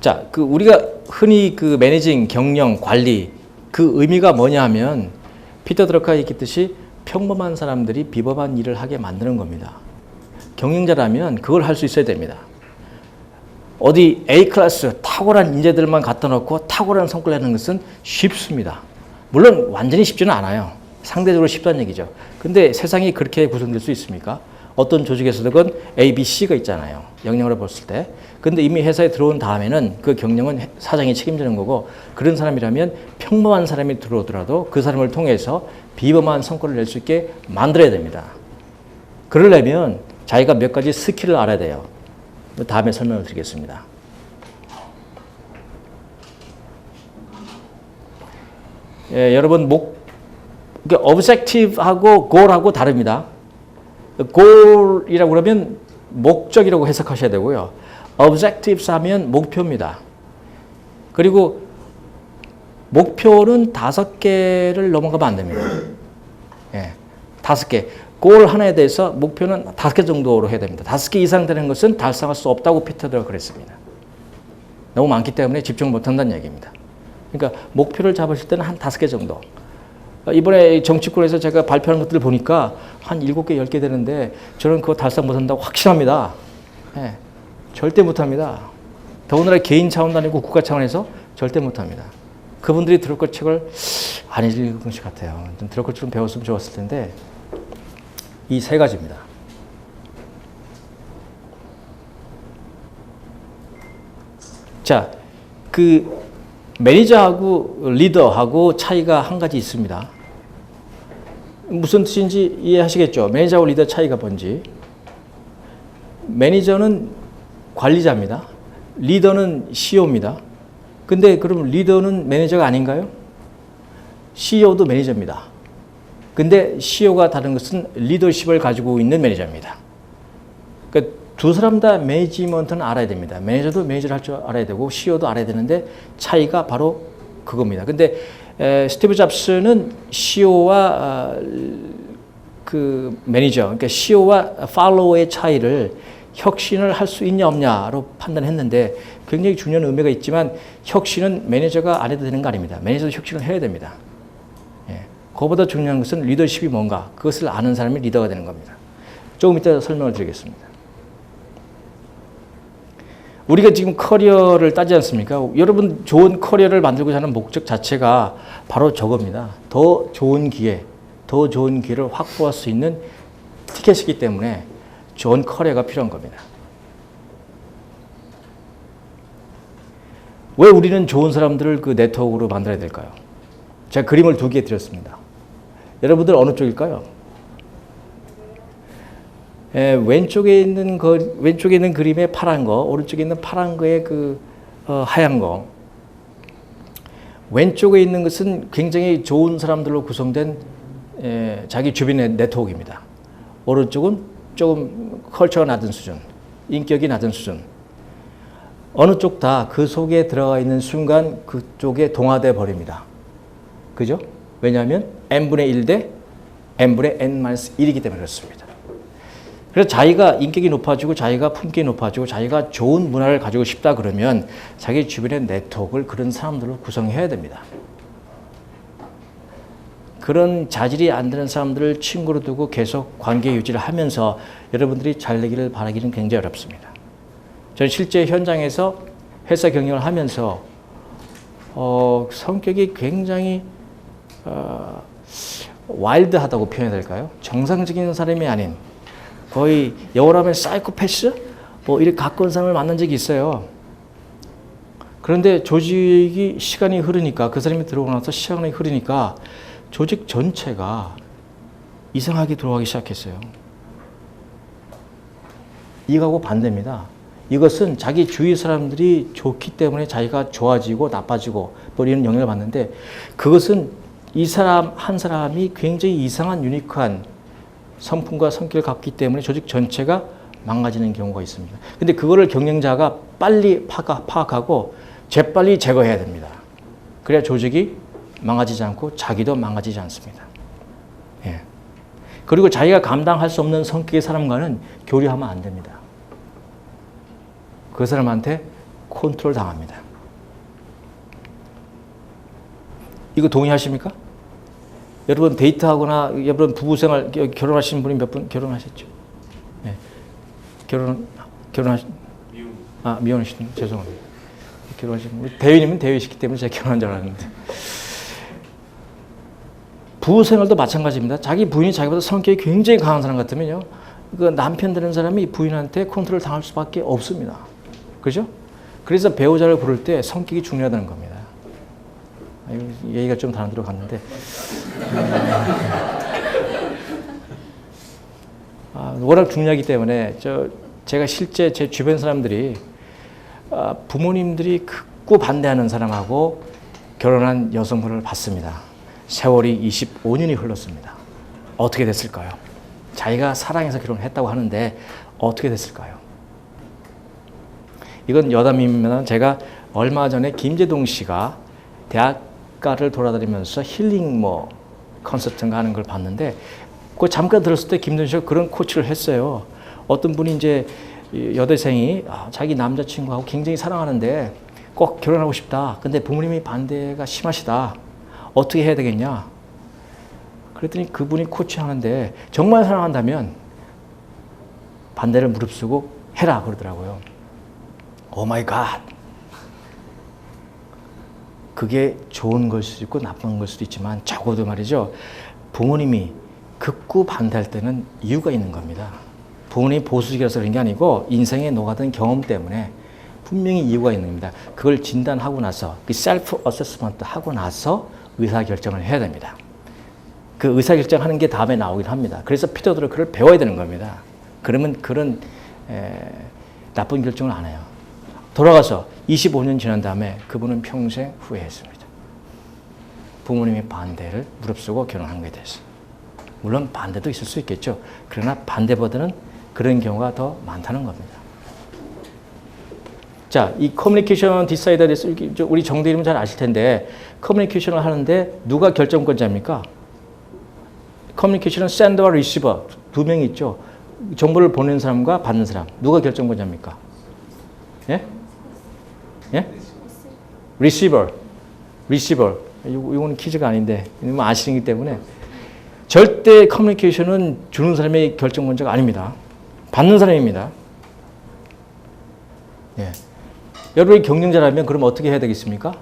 자, 우리가 흔히 매니징, 경영, 관리, 그 의미가 뭐냐 하면 피터 드러커가 얘기했듯이 평범한 사람들이 비범한 일을 하게 만드는 겁니다. 경영자라면 그걸 할 수 있어야 됩니다. 어디 A클래스 탁월한 인재들만 갖다 놓고 탁월한 성과를 내는 것은 쉽습니다. 물론 완전히 쉽지는 않아요. 상대적으로 쉽다는 얘기죠. 근데 세상이 그렇게 구성될 수 있습니까? 어떤 조직에서도 그건 A, B, C가 있잖아요. 역량으로 봤을 때. 근데 이미 회사에 들어온 다음에는 그 경영은 사장이 책임지는 거고, 그런 사람이라면 평범한 사람이 들어오더라도 그 사람을 통해서 비범한 성과를 낼 수 있게 만들어야 됩니다. 그러려면 자기가 몇 가지 스킬을 알아야 돼요. 다음에 설명을 드리겠습니다. 예, 여러분 objective하고 goal하고 다릅니다. goal이라고 그러면 목적이라고 해석하셔야 되고요. objectives 하면 목표입니다. 그리고 목표는 5개를 넘어가면 안 됩니다. 예, 5개. 골 하나에 대해서 목표는 5개 정도로 해야 됩니다. 5개 이상 되는 것은 달성할 수 없다고 피터가 그랬습니다. 너무 많기 때문에 집중 못한다는 얘기입니다. 그러니까 목표를 잡으실 때는 한 5개 정도. 이번에 정치권에서 제가 발표하는 것들을 보니까 한 7개, 10개 되는데 저는 그거 달성 못한다고 확신합니다. 예, 절대 못합니다. 더군다나 개인 차원도 아니고 국가 차원에서 절대 못합니다. 그분들이 드러커 책을 안 읽은 것 같아요. 좀 드러커 좀 배웠으면 좋았을 텐데 이 3가지입니다. 자, 그 매니저하고 리더하고 차이가 한 가지 있습니다. 무슨 뜻인지 이해하시겠죠? 매니저하고 리더 차이가 뭔지. 매니저는 관리자입니다. 리더는 CEO입니다. 근데 그럼 리더는 매니저가 아닌가요? CEO도 매니저입니다. 근데 CEO가 다른 것은 리더십을 가지고 있는 매니저입니다. 그러니까 두 사람 다 매니지먼트는 알아야 됩니다. 매니저도 매니저를 할 줄 알아야 되고 CEO도 알아야 되는데 차이가 바로 그겁니다. 근데 스티브 잡스는 CEO와 그 매니저, 그러니까 CEO와 팔로워의 차이를 혁신을 할 수 있냐 없냐로 판단했는데 굉장히 중요한 의미가 있지만 혁신은 매니저가 안 해도 되는 거 아닙니다. 매니저도 혁신을 해야 됩니다. 그보다 중요한 것은 리더십이 뭔가, 그것을 아는 사람이 리더가 되는 겁니다. 조금 이따 설명을 드리겠습니다. 우리가 지금 커리어를 따지 않습니까? 여러분 좋은 커리어를 만들고자 하는 목적 자체가 바로 저겁니다. 더 좋은 기회, 더 좋은 기회를 확보할 수 있는 티켓이기 때문에 좋은 커리어가 필요한 겁니다. 왜 우리는 좋은 사람들을 그 네트워크로 만들어야 될까요? 제가 그림을 2개 드렸습니다. 여러분들 어느 쪽일까요? 왼쪽에 있는 그림에 파란 거, 오른쪽에 있는 파란 거에 하얀 거. 왼쪽에 있는 것은 굉장히 좋은 사람들로 구성된 자기 주변의 네트워크입니다. 오른쪽은 조금 컬처가 낮은 수준, 인격이 낮은 수준. 어느 쪽 다 그 속에 들어가 있는 순간 그쪽에 동화돼 버립니다. 그죠? 왜냐하면 n분의 1 대 n분의 n-1이기 때문에 그렇습니다. 그래서 자기가 인격이 높아지고 자기가 품격이 높아지고 자기가 좋은 문화를 가지고 싶다 그러면 자기 주변의 네트워크를 그런 사람들로 구성해야 됩니다. 그런 자질이 안 되는 사람들을 친구로 두고 계속 관계 유지를 하면서 여러분들이 잘 되기를 바라기는 굉장히 어렵습니다. 저는 실제 현장에서 회사 경영을 하면서 성격이 굉장히 와일드하다고 표현해야 될까요? 정상적인 사람이 아닌 거의 영어로 하면 사이코패스? 이렇게 가까운 사람을 만난 적이 있어요. 그런데 조직이 시간이 흐르니까 그 사람이 들어오고 나서 시간이 흐르니까 조직 전체가 이상하게 돌아가기 시작했어요. 이거하고 반대입니다. 이것은 자기 주위 사람들이 좋기 때문에 자기가 좋아지고 나빠지고 이런 영향을 받는데 그것은 이 사람 한 사람이 굉장히 이상한 유니크한 성품과 성격을 갖기 때문에 조직 전체가 망가지는 경우가 있습니다. 근데 그거를 경영자가 빨리 파악하고 재빨리 제거해야 됩니다. 그래야 조직이 망가지지 않고 자기도 망가지지 않습니다. 예. 그리고 자기가 감당할 수 없는 성격의 사람과는 교류하면 안 됩니다. 그 사람한테 컨트롤 당합니다. 이거 동의하십니까? 여러분 데이트하거나 여러분 부부생활 결혼하신 분이 몇 분 결혼하셨죠? 네. 결혼하신 미혼이신 죄송합니다. 결혼하신 분 대위님은 대위시기 때문에 제가 결혼한 줄 알았는데 부부생활도 마찬가지입니다. 자기 부인이 자기보다 성격이 굉장히 강한 사람 같으면요, 그 남편 되는 사람이 부인한테 컨트롤 당할 수밖에 없습니다. 그죠? 그래서 배우자를 고를 때 성격이 중요하다는 겁니다. 얘기가 좀 다른 데로 갔는데 워낙 중요하기 때문에 제가 실제 제 주변 사람들이 부모님들이 극구 반대하는 사람하고 결혼한 여성분을 봤습니다. 세월이 25년이 흘렀습니다. 어떻게 됐을까요? 자기가 사랑해서 결혼을 했다고 하는데 어떻게 됐을까요? 이건 여담이면 제가 얼마 전에 김재동 씨가 대학가를 돌아다니면서 힐링 콘서트인가 하는 걸 봤는데 그 잠깐 들었을 때 김재동 씨가 그런 코치를 했어요. 어떤 분이 이제 여대생이 자기 남자친구하고 굉장히 사랑하는데 꼭 결혼하고 싶다. 근데 부모님이 반대가 심하시다. 어떻게 해야 되겠냐? 그랬더니 그분이 코치하는데 정말 사랑한다면 반대를 무릅쓰고 해라 그러더라고요. 오 마이 갓. 그게 좋은 걸 수도 있고 나쁜 걸 수도 있지만 적어도 말이죠. 부모님이 극구 반대할 때는 이유가 있는 겁니다. 부모님이 보수적이라서 그런 게 아니고 인생에 녹아든 경험 때문에 분명히 이유가 있는 겁니다. 그걸 진단하고 나서 그 셀프 어세스먼트 하고 나서 의사결정을 해야 됩니다. 그 의사결정하는 게 다음에 나오긴 합니다. 그래서 피터들은 그걸 배워야 되는 겁니다. 그러면 그런 나쁜 결정을 안 해요. 돌아가서 25년 지난 다음에 그분은 평생 후회했습니다. 부모님의 반대를 무릅쓰고 결혼한 것에 대해서. 물론 반대도 있을 수 있겠죠. 그러나 반대보다는 그런 경우가 더 많다는 겁니다. 자, 이 커뮤니케이션 디사이더에 대해서 우리 정대리님 잘 아실 텐데 커뮤니케이션을 하는데 누가 결정권자입니까? 커뮤니케이션은 샌더와 리시버 두 명이 있죠. 정보를 보내는 사람과 받는 사람. 누가 결정권자입니까? 예? 예? 리시버. 이거는 퀴즈가 아닌데 이거 아시기 때문에 절대 커뮤니케이션은 주는 사람의 결정권자가 아닙니다. 받는 사람입니다. 예. 여러분이 경영자라면 그럼 어떻게 해야 되겠습니까?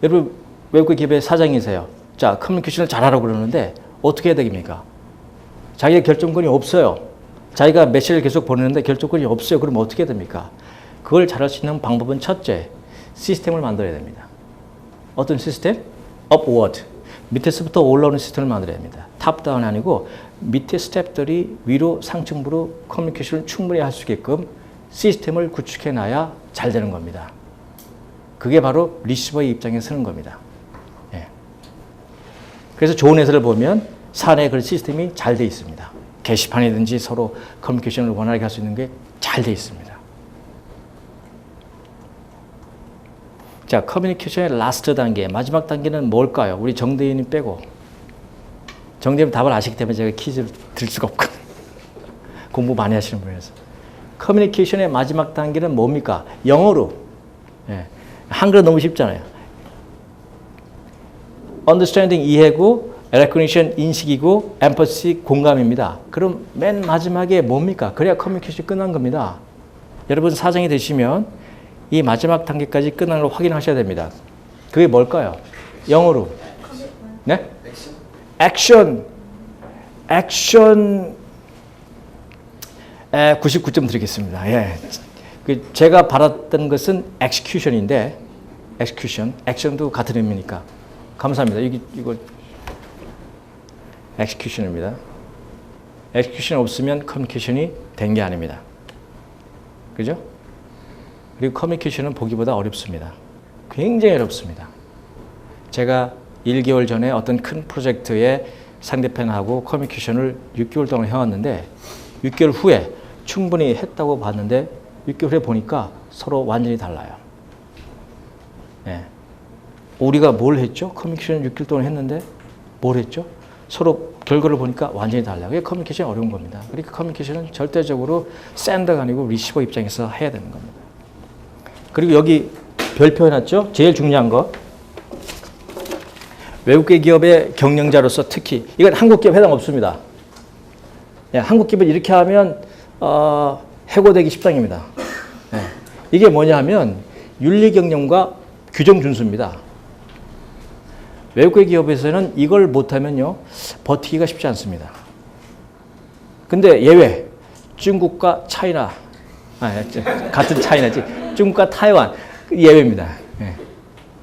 여러분 외국 기업의 사장이세요. 자, 커뮤니케이션을 잘하라고 그러는데 어떻게 해야 되겠습니까? 자기가 결정권이 없어요. 자기가 메시지를 계속 보내는데 결정권이 없어요. 그럼 어떻게 해야 됩니까? 그걸 잘할 수 있는 방법은 첫째, 시스템을 만들어야 됩니다. 어떤 시스템? upward. 밑에서부터 올라오는 시스템을 만들어야 됩니다. 탑다운이 아니고 밑에 스텝들이 위로 상층부로 커뮤니케이션을 충분히 할 수 있게끔 시스템을 구축해놔야 잘 되는 겁니다. 그게 바로 리시버의 입장에 서는 겁니다. 예. 그래서 좋은 회사를 보면 사내에 그런 시스템이 잘 돼 있습니다. 게시판이든지 서로 커뮤니케이션을 원활하게 할 수 있는 게 잘 돼 있습니다. 자, 커뮤니케이션의 라스트 단계, 마지막 단계는 뭘까요? 우리 정대인님 빼고. 정대인님 답을 아시기 때문에 제가 퀴즈를 드릴 수가 없거든요. 공부 많이 하시는 분이라서. 커뮤니케이션의 마지막 단계는 뭡니까? 영어로. 예. 한글은 너무 쉽잖아요. understanding 이해고, recognition 인식이고, empathy 공감입니다. 그럼 맨 마지막에 뭡니까? 그래야 커뮤니케이션이 끝난 겁니다. 여러분 사장이 되시면 이 마지막 단계까지 끝나는 걸 확인하셔야 됩니다. 그게 뭘까요? 영어로. 네? 액션. 99점 드리겠습니다. 예. 제가 받았던 것은 execution인데, 액션도 같은 의미니까. 감사합니다. 이거 execution입니다. execution 없으면 커뮤니케이션이 된 게 아닙니다. 그죠? 그리고 커뮤니케이션은 보기보다 어렵습니다. 굉장히 어렵습니다. 제가 1개월 전에 어떤 큰 프로젝트에 상대편하고 커뮤니케이션을 6개월 동안 해왔는데 6개월 후에 충분히 했다고 봤는데 6개월 후에 보니까 서로 완전히 달라요. 네. 우리가 뭘 했죠? 커뮤니케이션 6개월 동안 했는데 뭘 했죠? 서로 결과를 보니까 완전히 달라요. 그게 커뮤니케이션이 어려운 겁니다. 그러니까 커뮤니케이션은 절대적으로 샌더가 아니고 리시버 입장에서 해야 되는 겁니다. 그리고 여기 별표 해놨죠? 제일 중요한 거. 외국계 기업의 경영자로서 특히 이건 한국 기업 해당 없습니다. 예, 한국 기업은 이렇게 하면 해고되기 십상입니다. 예, 이게 뭐냐 하면 윤리 경영과 규정 준수입니다. 외국계 기업에서는 이걸 못하면요 버티기가 쉽지 않습니다. 근데 예외 중국과 차이나 같은 차이나지 중국과 타이완 예외입니다. 예.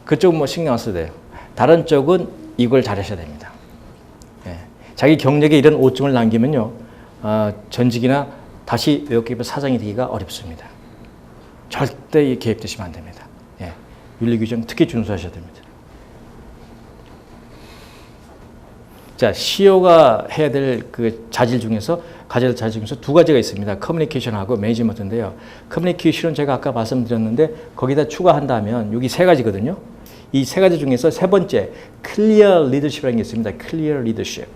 그쪽은 뭐 신경 안 써도 돼요. 다른 쪽은 이걸 잘하셔야 됩니다. 예. 자기 경력에 이런 오점을 남기면요 전직이나 다시 외국기업 사장이 되기가 어렵습니다. 절대 개입되시면 안 됩니다. 예. 윤리규정 특히 준수하셔야 됩니다. 자, CEO가 해야 될 그 자질 중에서 가져야 될 자질 중에서 두 가지가 있습니다. 커뮤니케이션하고 매니지먼트인데요. 커뮤니케이션은 제가 아까 말씀드렸는데 거기다 추가한다면 여기 세 가지거든요. 이 세 가지 중에서 세 번째 클리어 리더십이라는 게 있습니다. 클리어 리더십.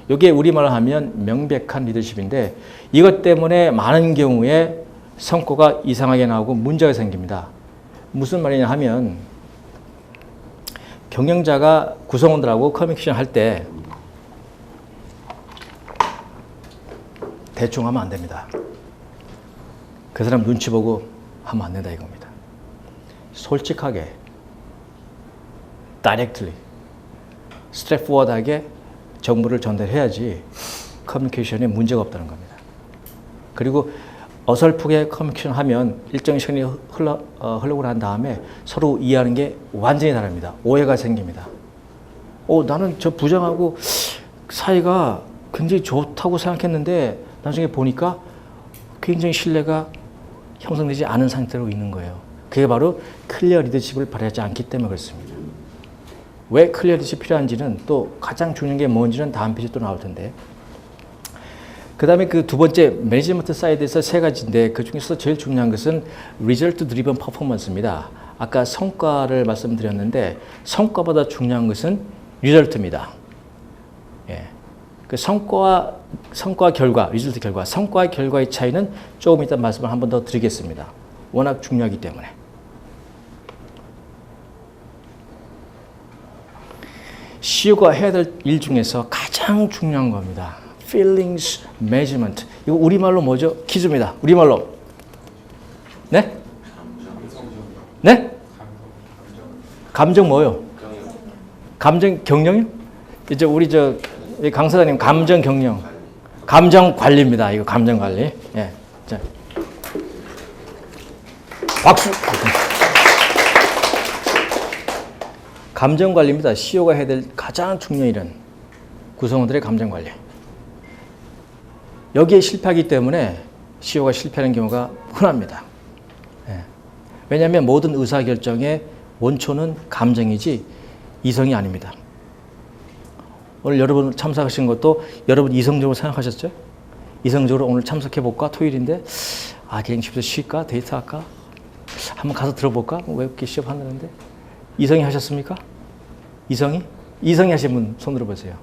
이게 우리말로 하면 명백한 리더십인데 이것 때문에 많은 경우에 성과가 이상하게 나오고 문제가 생깁니다. 무슨 말이냐 하면 경영자가 구성원들하고 커뮤니케이션 할 때 대충 하면 안 됩니다. 그 사람 눈치 보고 하면 안 된다 이겁니다. 솔직하게, directly, straightforward하게 정보를 전달해야지 커뮤니케이션에 문제가 없다는 겁니다. 그리고 어설프게 커뮤니케이션 하면 일정 시간이 흘러고 난 다음에 서로 이해하는 게 완전히 다릅니다. 오해가 생깁니다. 나는 저 부장하고 사이가 굉장히 좋다고 생각했는데 나중에 보니까 굉장히 신뢰가 형성되지 않은 상태로 있는 거예요. 그게 바로 클리어 리더십을 발휘하지 않기 때문에 그렇습니다. 왜 클리어 리더십이 필요한지는 또 가장 중요한 게 뭔지는 다음 페이지에 또 나올 텐데 그 다음에 그 두 번째 매니지먼트 사이드에서 세 가지인데 그 중에서 제일 중요한 것은 Result Driven Performance입니다. 아까 성과를 말씀드렸는데 성과보다 중요한 것은 Result입니다. 예. 그 성과 결과, Result 결과, 성과와 결과의 차이는 조금 이따 말씀을 한 번 더 드리겠습니다. 워낙 중요하기 때문에. CEO가 해야 될 일 중에서 가장 중요한 겁니다. Feelings Management. 이거 우리말로 뭐죠? 퀴즈입니다. 우리말로. 네? 네? 감정 뭐요? 감정 경영이요? 이제 우리 강사장님 감정 경영. 감정 관리입니다. 이거 감정 관리. 예. 자. 박수. 감정 관리입니다. CEO가 해야 될 가장 중요한 일은 구성원들의 감정 관리. 여기에 실패하기 때문에 CEO가 실패하는 경우가 흔합니다. 예. 왜냐하면 모든 의사결정의 원초는 감정이지 이성이 아닙니다. 오늘 여러분 참석하신 것도 여러분 이성적으로 생각하셨죠? 이성적으로 오늘 참석해볼까? 토요일인데 그냥 집에서 쉴까? 데이트할까? 한번 가서 들어볼까? 외국계 시험 한다는데 이성이 하셨습니까? 이성이? 이성이 하신 분 손 들어보세요.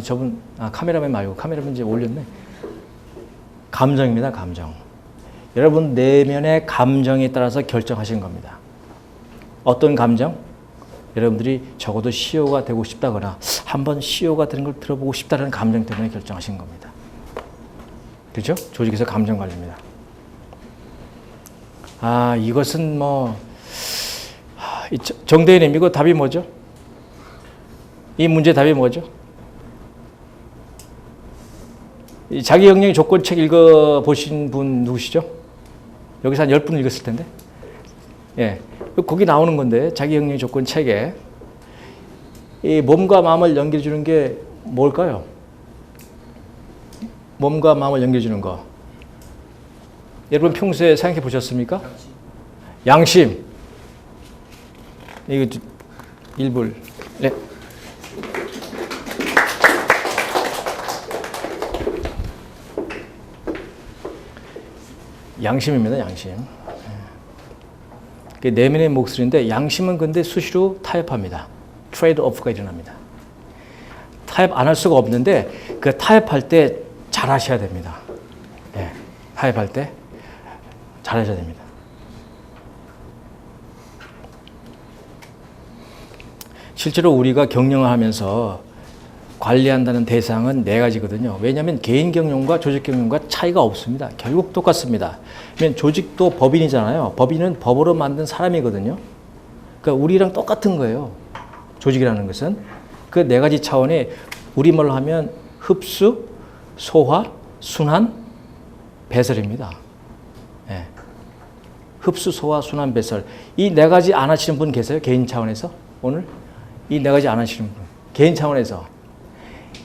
저분 카메라맨 말고 카메라맨 이제 올렸네. 감정입니다. 감정. 여러분 내면의 감정에 따라서 결정하신 겁니다. 어떤 감정? 여러분들이 적어도 CEO가 되고 싶다거나 한번 CEO가 되는 걸 들어보고 싶다는 감정 때문에 결정하신 겁니다. 그렇죠? 조직에서 감정 관리입니다. 이것은 정대인님 이거 답이 뭐죠? 이 문제 답이 뭐죠? 이 자기 역량의 조건 책 읽어보신 분 누구시죠? 여기서 한 10분 읽었을 텐데. 예. 거기 나오는 건데, 자기 역량의 조건 책에. 이 몸과 마음을 연결해 주는 게 뭘까요? 몸과 마음을 연결해 주는 거. 여러분 평소에 생각해 보셨습니까? 양심. 이거 일불. 네. 양심입니다. 양심. 그게 내면의 목소리인데 양심은 근데 수시로 타협합니다. 트레이드 오프가 일어납니다. 타협 안 할 수가 없는데 그 타협할 때 잘하셔야 됩니다. 예, 타협할 때 잘하셔야 됩니다. 실제로 우리가 경영을 하면서 관리한다는 대상은 네 가지거든요. 왜냐하면 개인 경영과 조직 경영과 차이가 없습니다. 결국 똑같습니다. 왜냐하면 조직도 법인이잖아요. 법인은 법으로 만든 사람이거든요. 그러니까 우리랑 똑같은 거예요. 조직이라는 것은. 그 네 가지 차원의 우리말로 하면 흡수, 소화, 순환, 배설입니다. 예. 흡수, 소화, 순환, 배설. 이 네 가지 안 하시는 분 계세요? 개인 차원에서? 오늘? 이 네 가지 안 하시는 분. 개인 차원에서.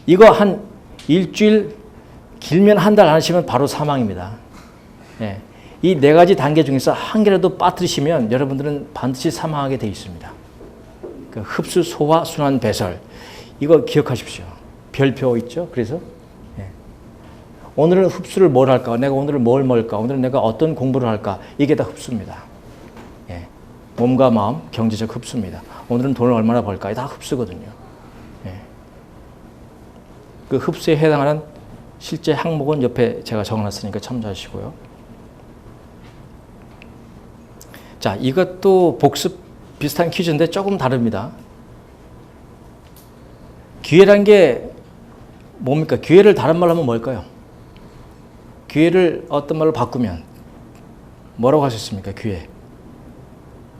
이거 한 일주일, 길면 한 달 안 하시면 바로 사망입니다. 예. 이 네 가지 단계 중에서 한 개라도 빠뜨리시면 여러분들은 반드시 사망하게 되어 있습니다. 그 흡수, 소화, 순환, 배설. 이거 기억하십시오. 별표 있죠? 그래서 예. 오늘은 흡수를 뭘 할까? 내가 오늘은 뭘 먹을까? 오늘은 내가 어떤 공부를 할까? 이게 다 흡수입니다. 예. 몸과 마음, 경제적 흡수입니다. 오늘은 돈을 얼마나 벌까? 다 흡수거든요. 예. 그 흡수에 해당하는 실제 항목은 옆에 제가 적어놨으니까 참조하시고요. 자, 이것도 복습 비슷한 퀴즈인데 조금 다릅니다. 기회란 게 뭡니까? 기회를 다른 말로 하면 뭘까요? 기회를 어떤 말로 바꾸면 뭐라고 할 수 있습니까? 기회.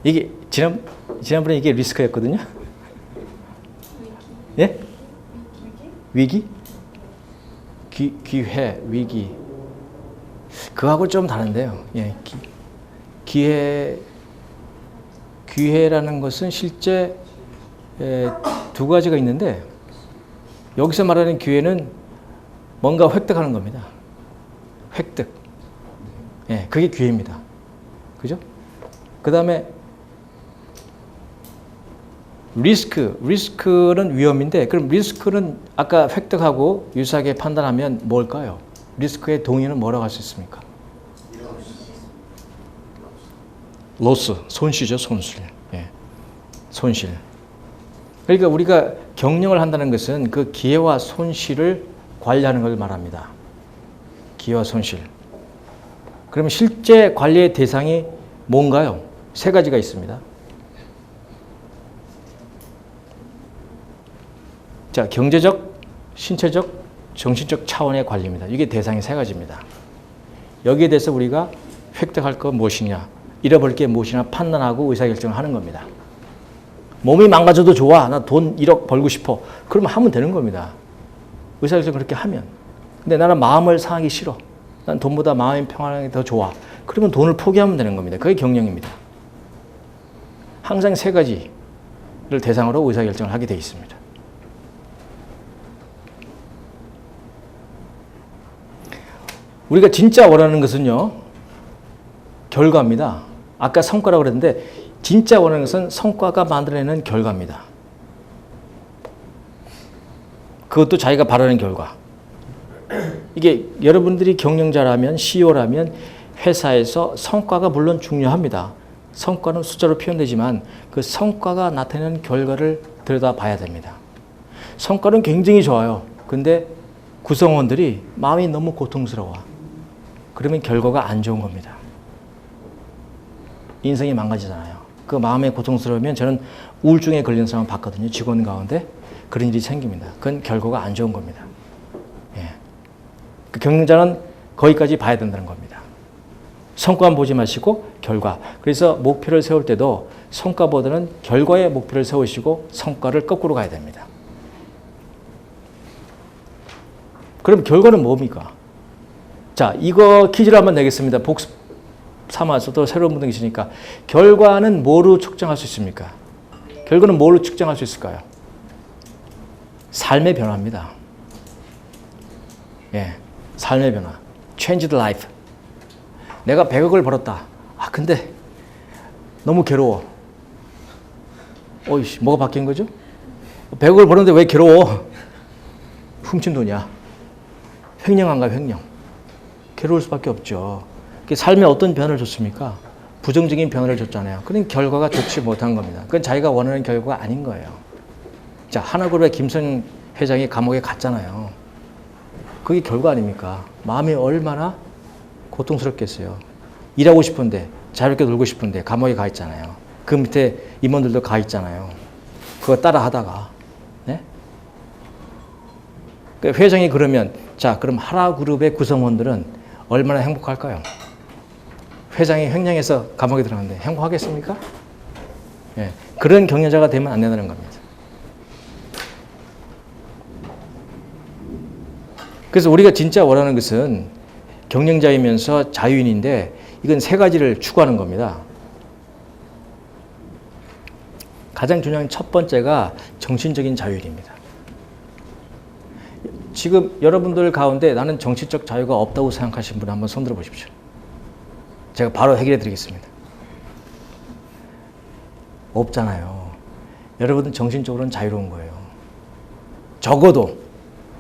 이게 지난번에 이게 리스크였거든요. 예? 위기? 기회, 위기. 그거하고 좀 다른데요. 예, 기회라는 것은 실제 두 가지가 있는데 여기서 말하는 기회는 뭔가 획득하는 겁니다. 획득. 예, 그게 기회입니다. 그죠? 그 다음에 리스크는 위험인데 그럼 리스크는 아까 획득하고 유사하게 판단하면 뭘까요? 리스크의 동의는 뭐라고 할 수 있습니까? 로스, 손실이죠, 손실. 예. 손실. 그러니까 우리가 경영을 한다는 것은 그 기회와 손실을 관리하는 걸 말합니다. 기회와 손실. 그러면 실제 관리의 대상이 뭔가요? 세 가지가 있습니다. 자, 경제적, 신체적, 정신적 차원의 관리입니다. 이게 대상이 세 가지입니다. 여기에 대해서 우리가 획득할 것 무엇이냐, 잃어버릴 게 무엇이냐 판단하고 의사결정을 하는 겁니다. 몸이 망가져도 좋아. 나 돈 1억 벌고 싶어. 그러면 하면 되는 겁니다. 의사결정 그렇게 하면. 근데 나는 마음을 상하기 싫어. 난 돈보다 마음이 평안한 게 더 좋아. 그러면 돈을 포기하면 되는 겁니다. 그게 경영입니다. 항상 세 가지를 대상으로 의사결정을 하게 되어 있습니다. 우리가 진짜 원하는 것은요, 결과입니다. 아까 성과라고 그랬는데 진짜 원하는 것은 성과가 만들어내는 결과입니다. 그것도 자기가 바라는 결과. 이게 여러분들이 경영자라면 CEO라면 회사에서 성과가 물론 중요합니다. 성과는 숫자로 표현되지만 그 성과가 나타내는 결과를 들여다봐야 됩니다. 성과는 굉장히 좋아요. 근데 구성원들이 마음이 너무 고통스러워. 그러면 결과가 안 좋은 겁니다. 인생이 망가지잖아요. 그 마음에 고통스러우면 저는 우울증에 걸리는 사람 봤거든요. 직원 가운데 그런 일이 생깁니다. 그건 결과가 안 좋은 겁니다. 예. 그 경영자는 거기까지 봐야 된다는 겁니다. 성과만 보지 마시고 결과. 그래서 목표를 세울 때도 성과보다는 결과의 목표를 세우시고 성과를 거꾸로 가야 됩니다. 그럼 결과는 뭡니까? 자, 이거 퀴즈를 한번 내겠습니다. 복습 삼아서 또 새로운 분들 계시니까 결과는 뭐로 측정할 수 있습니까? 결과는 뭐로 측정할 수 있을까요? 삶의 변화입니다. 예, 삶의 변화. Changed life. 내가 100억을 벌었다. 아, 근데 너무 괴로워. 어이씨, 뭐가 바뀐 거죠? 100억을 벌었는데 왜 괴로워? 훔친 돈이야. 횡령한가, 횡령. 괴로울 수밖에 없죠. 삶에 어떤 변화를 줬습니까? 부정적인 변화를 줬잖아요. 그런 결과가 좋지 못한 겁니다. 그건 자기가 원하는 결과가 아닌 거예요. 자, 하나그룹의 김성 회장이 감옥에 갔잖아요. 그게 결과 아닙니까? 마음이 얼마나 고통스럽겠어요. 일하고 싶은데, 자유롭게 놀고 싶은데 감옥에 가 있잖아요. 그 밑에 임원들도 가 있잖아요. 그거 따라 하다가. 네? 회장이 그러면, 자, 그럼 하라그룹의 구성원들은 얼마나 행복할까요? 회장이 횡령해서 감옥에 들어갔는데 행복하겠습니까? 예, 그런 경영자가 되면 안 된다는 겁니다. 그래서 우리가 진짜 원하는 것은 경영자이면서 자유인인데 이건 세 가지를 추구하는 겁니다. 가장 중요한 첫 번째가 정신적인 자유인입니다. 지금 여러분들 가운데 나는 정치적 자유가 없다고 생각하시는 분 한번 손 들어 보십시오. 제가 바로 해결해 드리겠습니다. 없잖아요. 여러분은 정신적으로는 자유로운 거예요. 적어도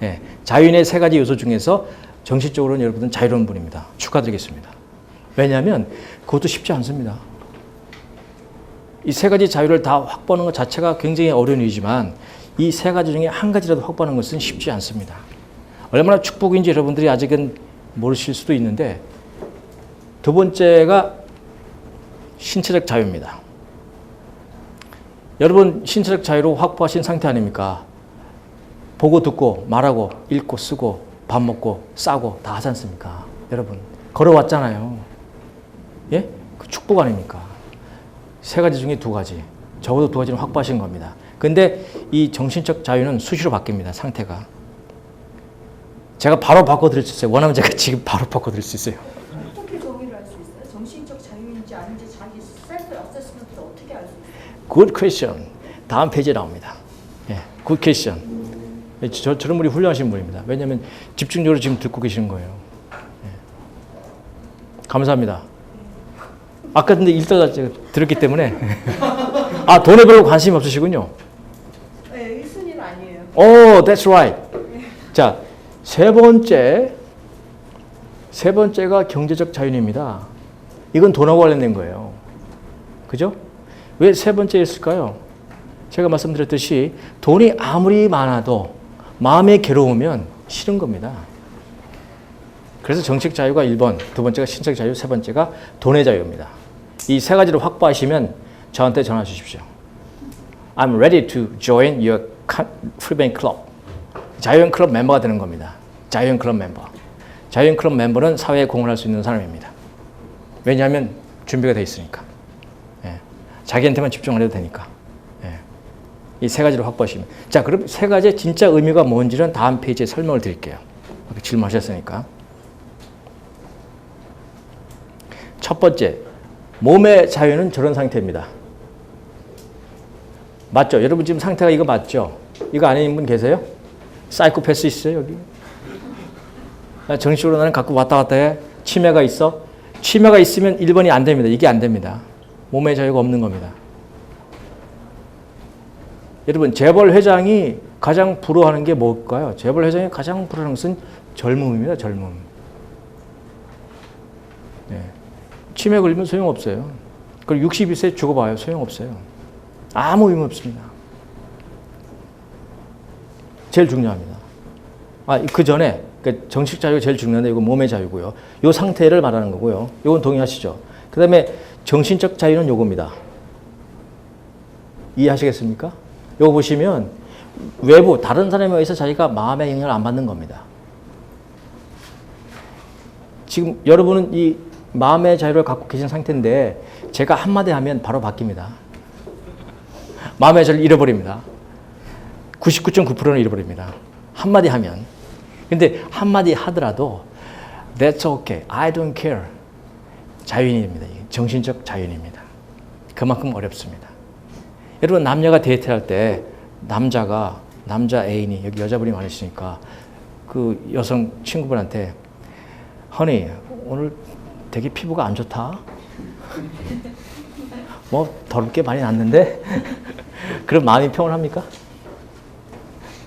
예, 자유인의 세 가지 요소 중에서 정신적으로는 여러분은 자유로운 분입니다. 축하드리겠습니다. 왜냐하면 그것도 쉽지 않습니다. 이 세 가지 자유를 다 확보하는 것 자체가 굉장히 어려운 일이지만 이 세 가지 중에 한 가지라도 확보하는 것은 쉽지 않습니다. 얼마나 축복인지 여러분들이 아직은 모르실 수도 있는데 두 번째가 신체적 자유입니다. 여러분 신체적 자유로 확보하신 상태 아닙니까? 보고 듣고 말하고 읽고 쓰고 밥 먹고 싸고 다 하지 않습니까? 여러분 걸어왔잖아요. 예? 그 축복 아닙니까? 세 가지 중에 두 가지, 적어도 두 가지는 확보하신 겁니다. 근데 이 정신적 자유는 수시로 바뀝니다. 상태가. 제가 바로 바꿔드릴 수 있어요. 원하면 제가 지금 바로 바꿔드릴 수 있어요. 어떻게 정의를 할 수 있어요? 정신적 자유인지 아닌지 자기 셀프 어세스먼트를 어떻게 알 수 있어요? Good question. 다음 페이지에 나옵니다. 예, good question. 저런 분이 훌륭하신 분입니다. 왜냐하면 집중적으로 지금 듣고 계시는 거예요. 예. 감사합니다. 아까 근데 읽다가 제가 들었기 때문에 아 돈에 별로 관심이 없으시군요. 네, 1순위는 아니에요. Oh, that's right. 자, 세 번째가 경제적 자유입니다. 이건 돈하고 관련된 거예요. 그죠? 왜 세 번째였을까요? 제가 말씀드렸듯이 돈이 아무리 많아도 마음에 괴로우면 싫은 겁니다. 그래서 정책 자유가 1번, 두 번째가 신체적 자유, 세 번째가 돈의 자유입니다. 이 세 가지를 확보하시면 저한테 전화 주십시오. I'm ready to join your free bank club. 자유형 클럽 멤버가 되는 겁니다. 자유형 클럽 멤버. 자유형 클럽 멤버는 사회에 공헌할 수 있는 사람입니다. 왜냐하면 준비가 돼 있으니까. 예. 자기한테만 집중 안 해도 되니까. 예. 이 세 가지를 확보하시면. 자, 그럼 세 가지의 진짜 의미가 뭔지는 다음 페이지에 설명을 드릴게요. 질문하셨으니까. 첫 번째, 몸의 자유는 저런 상태입니다. 맞죠? 여러분 지금 상태가 이거 맞죠? 이거 아닌 분 계세요? 사이코패스 있어요, 여기? 정신적으로 나는 갖고 왔다 갔다 해. 치매가 있어? 치매가 있으면 1번이 안 됩니다. 이게 안 됩니다. 몸의 자유가 없는 겁니다. 여러분, 재벌 회장이 가장 부러워하는 게 뭘까요? 재벌 회장이 가장 부러워하는 것은 젊음입니다, 젊음. 네. 치매 걸리면 소용없어요. 그리고 62세 죽어봐요. 소용없어요. 아무 의미 없습니다. 제일 중요합니다. 그 전에 정식 자유가 제일 중요한데 이거 몸의 자유고요. 이 상태를 말하는 거고요. 이건 동의하시죠? 그 다음에 정신적 자유는 요겁니다. 이해하시겠습니까? 요거 보시면 외부 다른 사람에 의해서 자기가 마음의 영향을 안 받는 겁니다. 지금 여러분은 이 마음의 자유를 갖고 계신 상태인데 제가 한마디 하면 바로 바뀝니다. 마음의 자유를 잃어버립니다. 99.9%는 잃어버립니다. 한마디 하면. 근데 한마디 하더라도 That's okay. I don't care. 자유인입니다. 정신적 자유인입니다. 그만큼 어렵습니다. 여러분 남녀가 데이트할 때 남자 애인이 여기 여자분이 많으시니까 그 여성 친구분한테 Honey, 오늘 되게 피부가 안 좋다. 뭐 더울 게 많이 났는데 그럼 마음이 평온합니까?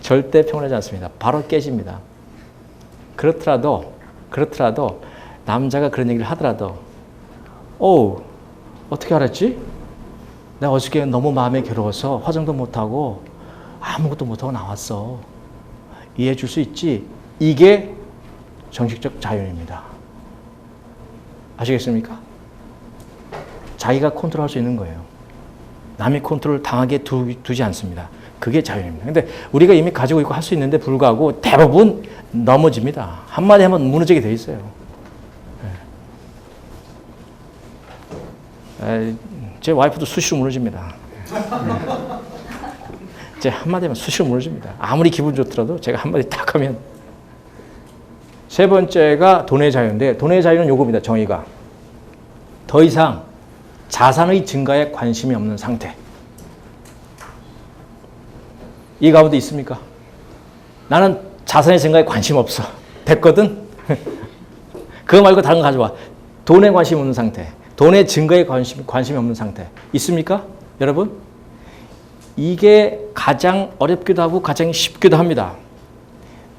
절대 평온하지 않습니다. 바로 깨집니다. 그렇더라도 남자가 그런 얘기를 하더라도 어떻게 알았지? 내가 어저께 너무 마음이 괴로워서 화장도 못하고 아무것도 못하고 나왔어. 이해해 줄 수 있지? 이게 정식적 자유입니다. 아시겠습니까? 자기가 컨트롤할 수 있는 거예요. 남의 컨트롤 당하게 두지 않습니다. 그게 자유입니다. 근데 우리가 이미 가지고 있고 할 수 있는데 불구하고 대부분 넘어집니다. 한마디 하면 무너지게 돼 있어요. 제 와이프도 수시로 무너집니다. 제 한마디 하면 수시로 무너집니다. 아무리 기분 좋더라도 제가 한마디 딱 하면. 세 번째가 돈의 자유인데 돈의 자유는 요겁니다. 정의가. 더 이상 자산의 증가에 관심이 없는 상태. 이 가운데 있습니까? 나는 자산의 증가에 관심 없어. 됐거든? 그거 말고 다른 거 가져와. 돈에 관심 없는 상태. 돈의 증가에 관심이 없는 상태. 있습니까? 여러분? 이게 가장 어렵기도 하고 가장 쉽기도 합니다.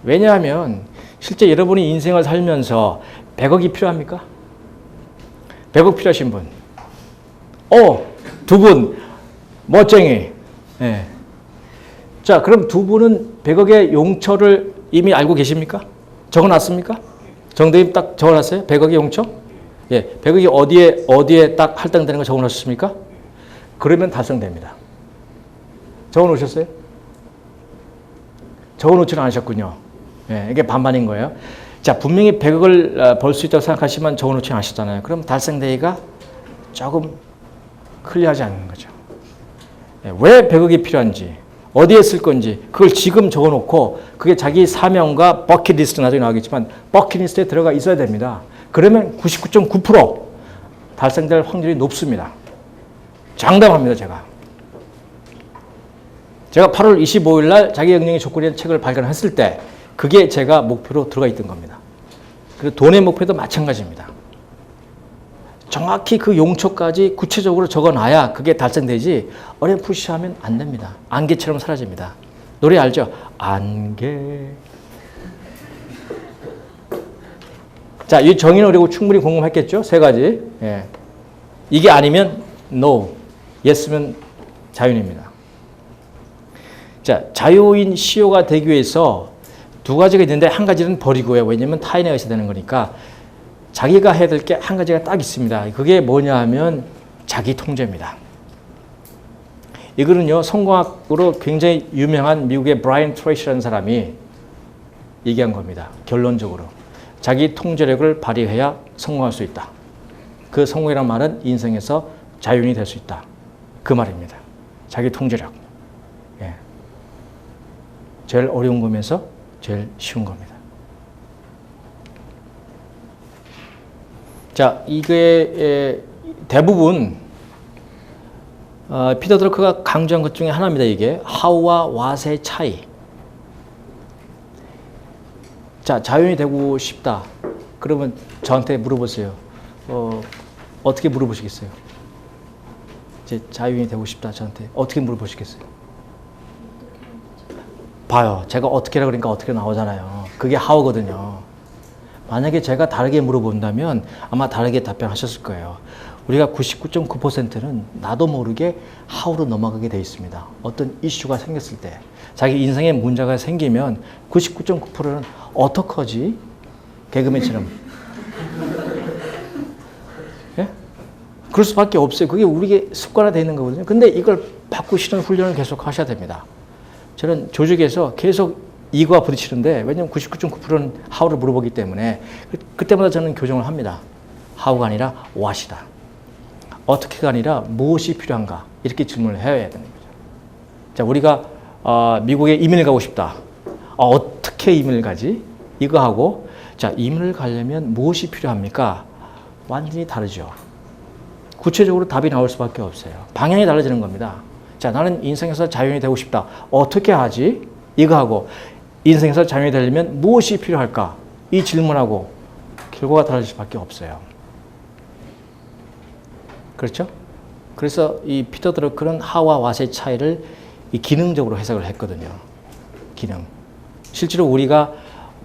왜냐하면 실제 여러분이 인생을 살면서 100억이 필요합니까? 100억 필요하신 분. 두 분. 멋쟁이. 네. 자, 그럼 두 분은 100억의 용처를 이미 알고 계십니까? 적어놨습니까? 정대님 딱 적어놨어요? 100억의 용처? 예, 100억이 어디에 딱 할당되는 거 적어놓으셨습니까? 그러면 달성됩니다. 적어놓으셨어요? 적어놓지는 않으셨군요. 예, 이게 반반인 거예요. 자, 분명히 100억을 벌 수 있다고 생각하시면 적어놓지 않으셨잖아요. 그럼 달성되기가 조금 클리어하지 않는 거죠. 예, 왜 100억이 필요한지, 어디에 쓸 건지 그걸 지금 적어놓고 그게 자기 사명과 버킷리스트 나중에 나오겠지만 버킷리스트에 들어가 있어야 됩니다. 그러면 99.9% 달성될 확률이 높습니다. 장담합니다. 제가 8월 25일 날 자기영역의 조건이라는 책을 발간했을 때 그게 제가 목표로 들어가 있던 겁니다. 그리고 돈의 목표도 마찬가지입니다. 정확히 그 용처까지 구체적으로 적어놔야 그게 달성되지 어렴풋이하면 안 됩니다. 안개처럼 사라집니다. 노래 알죠? 안개. 자, 이 정의는 그리고 충분히 궁금했겠죠? 세 가지. 예. 이게 아니면 no, yes면 자유인입니다. 자, 자유인 CEO가 되기 위해서 두 가지가 있는데 한 가지는 버리고요. 왜냐하면 타인에 의해서 되는 거니까. 자기가 해야 될 게 한 가지가 딱 있습니다. 그게 뭐냐 하면 자기 통제입니다. 이거는요, 성공학으로 굉장히 유명한 미국의 브라이언 트레이시라는 사람이 얘기한 겁니다. 결론적으로. 자기 통제력을 발휘해야 성공할 수 있다. 그 성공이란 말은 인생에서 자유인이 될 수 있다. 그 말입니다. 자기 통제력. 예. 제일 어려운 거면서 제일 쉬운 겁니다. 자, 이게 대부분 피터 드러크가 강조한 것 중에 하나입니다. 이게 how와 what의 차이. 자, 자유인이 되고 싶다. 그러면 저한테 물어보세요. 어떻게 물어보시겠어요? 이제 자유인이 되고 싶다. 저한테 어떻게 물어보시겠어요? 봐요. 제가 어떻게 하라 그러니까 어떻게 나오잖아요. 그게 how거든요. 만약에 제가 다르게 물어본다면 아마 다르게 답변하셨을 거예요. 우리가 99.9%는 나도 모르게 how로 넘어가게 돼 있습니다. 어떤 이슈가 생겼을 때, 자기 인생에 문제가 생기면 99.9%는 어떡하지? 개그맨처럼. 예? 그럴 수밖에 없어요. 그게 우리에게 습관화되어 있는 거거든요. 근데 이걸 바꾸시는 훈련을 계속 하셔야 됩니다. 저는 조직에서 계속 이거와 부딪히는데, 왜냐면 99.9%는 how를 물어보기 때문에 그때마다 저는 교정을 합니다. how가 아니라 what이다. 어떻게가 아니라 무엇이 필요한가, 이렇게 질문을 해야 되는 거죠. 자, 우리가 미국에 이민을 가고 싶다. 어떻게 이민을 가지? 이거 하고, 자, 이민을 가려면 무엇이 필요합니까? 완전히 다르죠. 구체적으로 답이 나올 수밖에 없어요. 방향이 달라지는 겁니다. 자, 나는 인생에서 자유인이 되고 싶다. 어떻게 하지? 이거 하고, 인생에서 자유인이 되려면 무엇이 필요할까? 이 질문하고 결과가 달라질 수밖에 없어요. 그렇죠? 그래서 이 피터 드러크는 how와 what의 차이를 이 기능적으로 해석을 했거든요. 기능. 실제로 우리가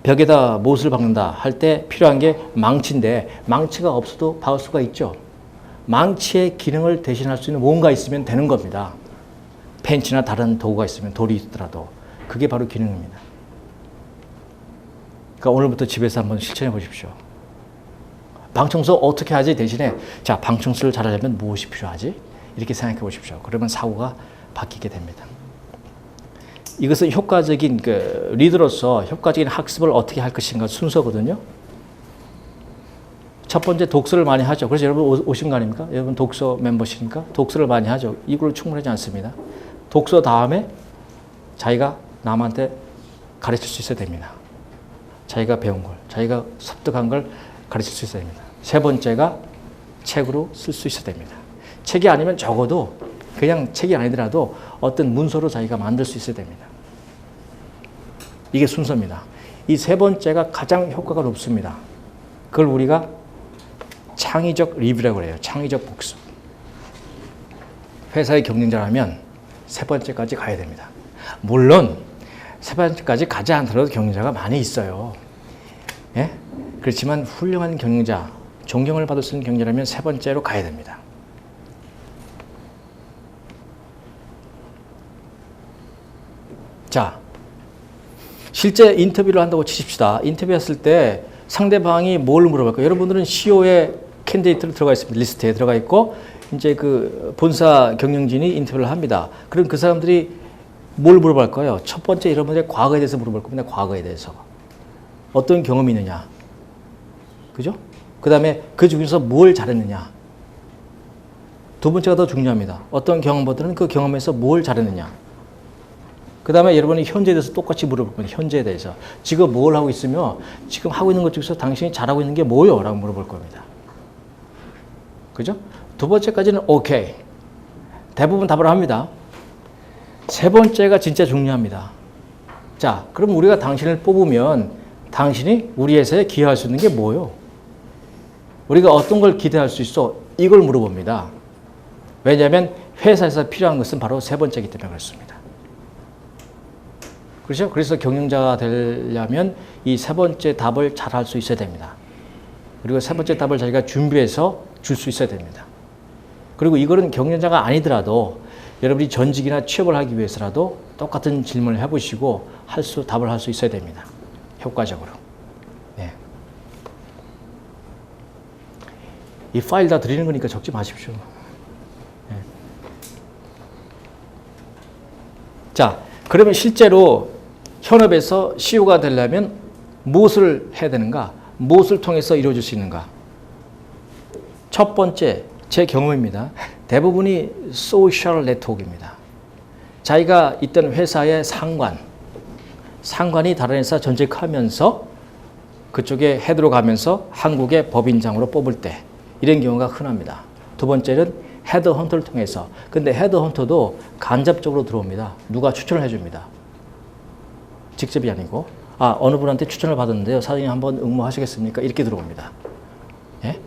벽에다 못을 박는다 할 때 필요한 게 망치인데, 망치가 없어도 박을 수가 있죠. 망치의 기능을 대신할 수 있는 뭔가 있으면 되는 겁니다. 펜치나 다른 도구가 있으면, 돌이 있더라도. 그게 바로 기능입니다. 그러니까 오늘부터 집에서 한번 실천해 보십시오. 방청소 어떻게 하지 대신에, 자, 방청소를 잘하려면 무엇이 필요하지? 이렇게 생각해 보십시오. 그러면 사고가 바뀌게 됩니다. 이것은 효과적인 그 리더로서 효과적인 학습을 어떻게 할 것인가 순서거든요. 첫 번째 독서를 많이 하죠. 그래서 여러분 오신 거 아닙니까? 여러분 독서 멤버시니까 독서를 많이 하죠. 이걸로 충분하지 않습니다. 독서 다음에 자기가 남한테 가르칠 수 있어야 됩니다. 자기가 배운 걸, 자기가 습득한 걸 가르칠 수 있어야 됩니다. 세 번째가 책으로 쓸 수 있어야 됩니다. 책이 아니면 적어도 그냥 책이 아니더라도 어떤 문서로 자기가 만들 수 있어야 됩니다. 이게 순서입니다. 이 세 번째가 가장 효과가 높습니다. 그걸 우리가 창의적 리뷰라고 해요. 창의적 복습. 회사의 경쟁자라면 세 번째까지 가야 됩니다. 물론 세 번째까지 가지 않더라도 경쟁자가 많이 있어요. 예? 그렇지만 훌륭한 경쟁자, 존경을 받을 수 있는 경쟁자라면 세 번째로 가야 됩니다. 자, 실제 인터뷰를 한다고 치십시다. 인터뷰했을 때 상대방이 뭘 물어볼까요? 여러분들은 CEO의 캔디데이트로 들어가 있습니다. 리스트에 들어가 있고 이제 그 본사 경영진이 인터뷰를 합니다. 그럼 그 사람들이 뭘 물어볼까요? 첫 번째 여러분들의 과거에 대해서 물어볼 겁니다. 과거에 대해서. 어떤 경험이 있느냐. 그죠? 그 다음에 그 중에서 뭘 잘했느냐. 두 번째가 더 중요합니다. 어떤 경험보다는 그 경험에서 뭘 잘했느냐. 그 다음에 여러분이 현재에 대해서 똑같이 물어볼 겁니다. 현재에 대해서. 지금 뭘 하고 있으며 지금 하고 있는 것 중에서 당신이 잘하고 있는 게 뭐요? 라고 물어볼 겁니다. 그죠? 두 번째까지는 오케이. 대부분 답을 합니다. 세 번째가 진짜 중요합니다. 자, 그럼 우리가 당신을 뽑으면 당신이 우리 회사에 기여할 수 있는 게 뭐요? 우리가 어떤 걸 기대할 수 있어? 이걸 물어봅니다. 왜냐하면 회사에서 필요한 것은 바로 세 번째이기 때문에 그렇습니다. 그렇죠? 그래서 경영자가 되려면 이 세 번째 답을 잘 할 수 있어야 됩니다. 그리고 세 번째 답을 자기가 준비해서 줄 수 있어야 됩니다. 그리고 이거는 경영자가 아니더라도 여러분이 전직이나 취업을 하기 위해서라도 똑같은 질문을 해보시고 답을 할 수 있어야 됩니다. 효과적으로. 네. 이 파일 다 드리는 거니까 적지 마십시오. 네. 자, 그러면 실제로 현업에서 CEO가 되려면 무엇을 해야 되는가? 무엇을 통해서 이루어질 수 있는가? 첫 번째, 제 경험입니다. 대부분이 소셜 네트워크입니다. 자기가 있던 회사의 상관이 다른 회사 전직하면서 그쪽에 헤드로 가면서 한국의 법인장으로 뽑을 때 이런 경우가 흔합니다. 두 번째는 헤드헌터를 통해서. 근데 헤드헌터도 간접적으로 들어옵니다. 누가 추천을 해줍니다. 직접이 아니고 어느 분한테 추천을 받았는데요. 사장님 한번 응모하시겠습니까? 이렇게 들어옵니다. 예?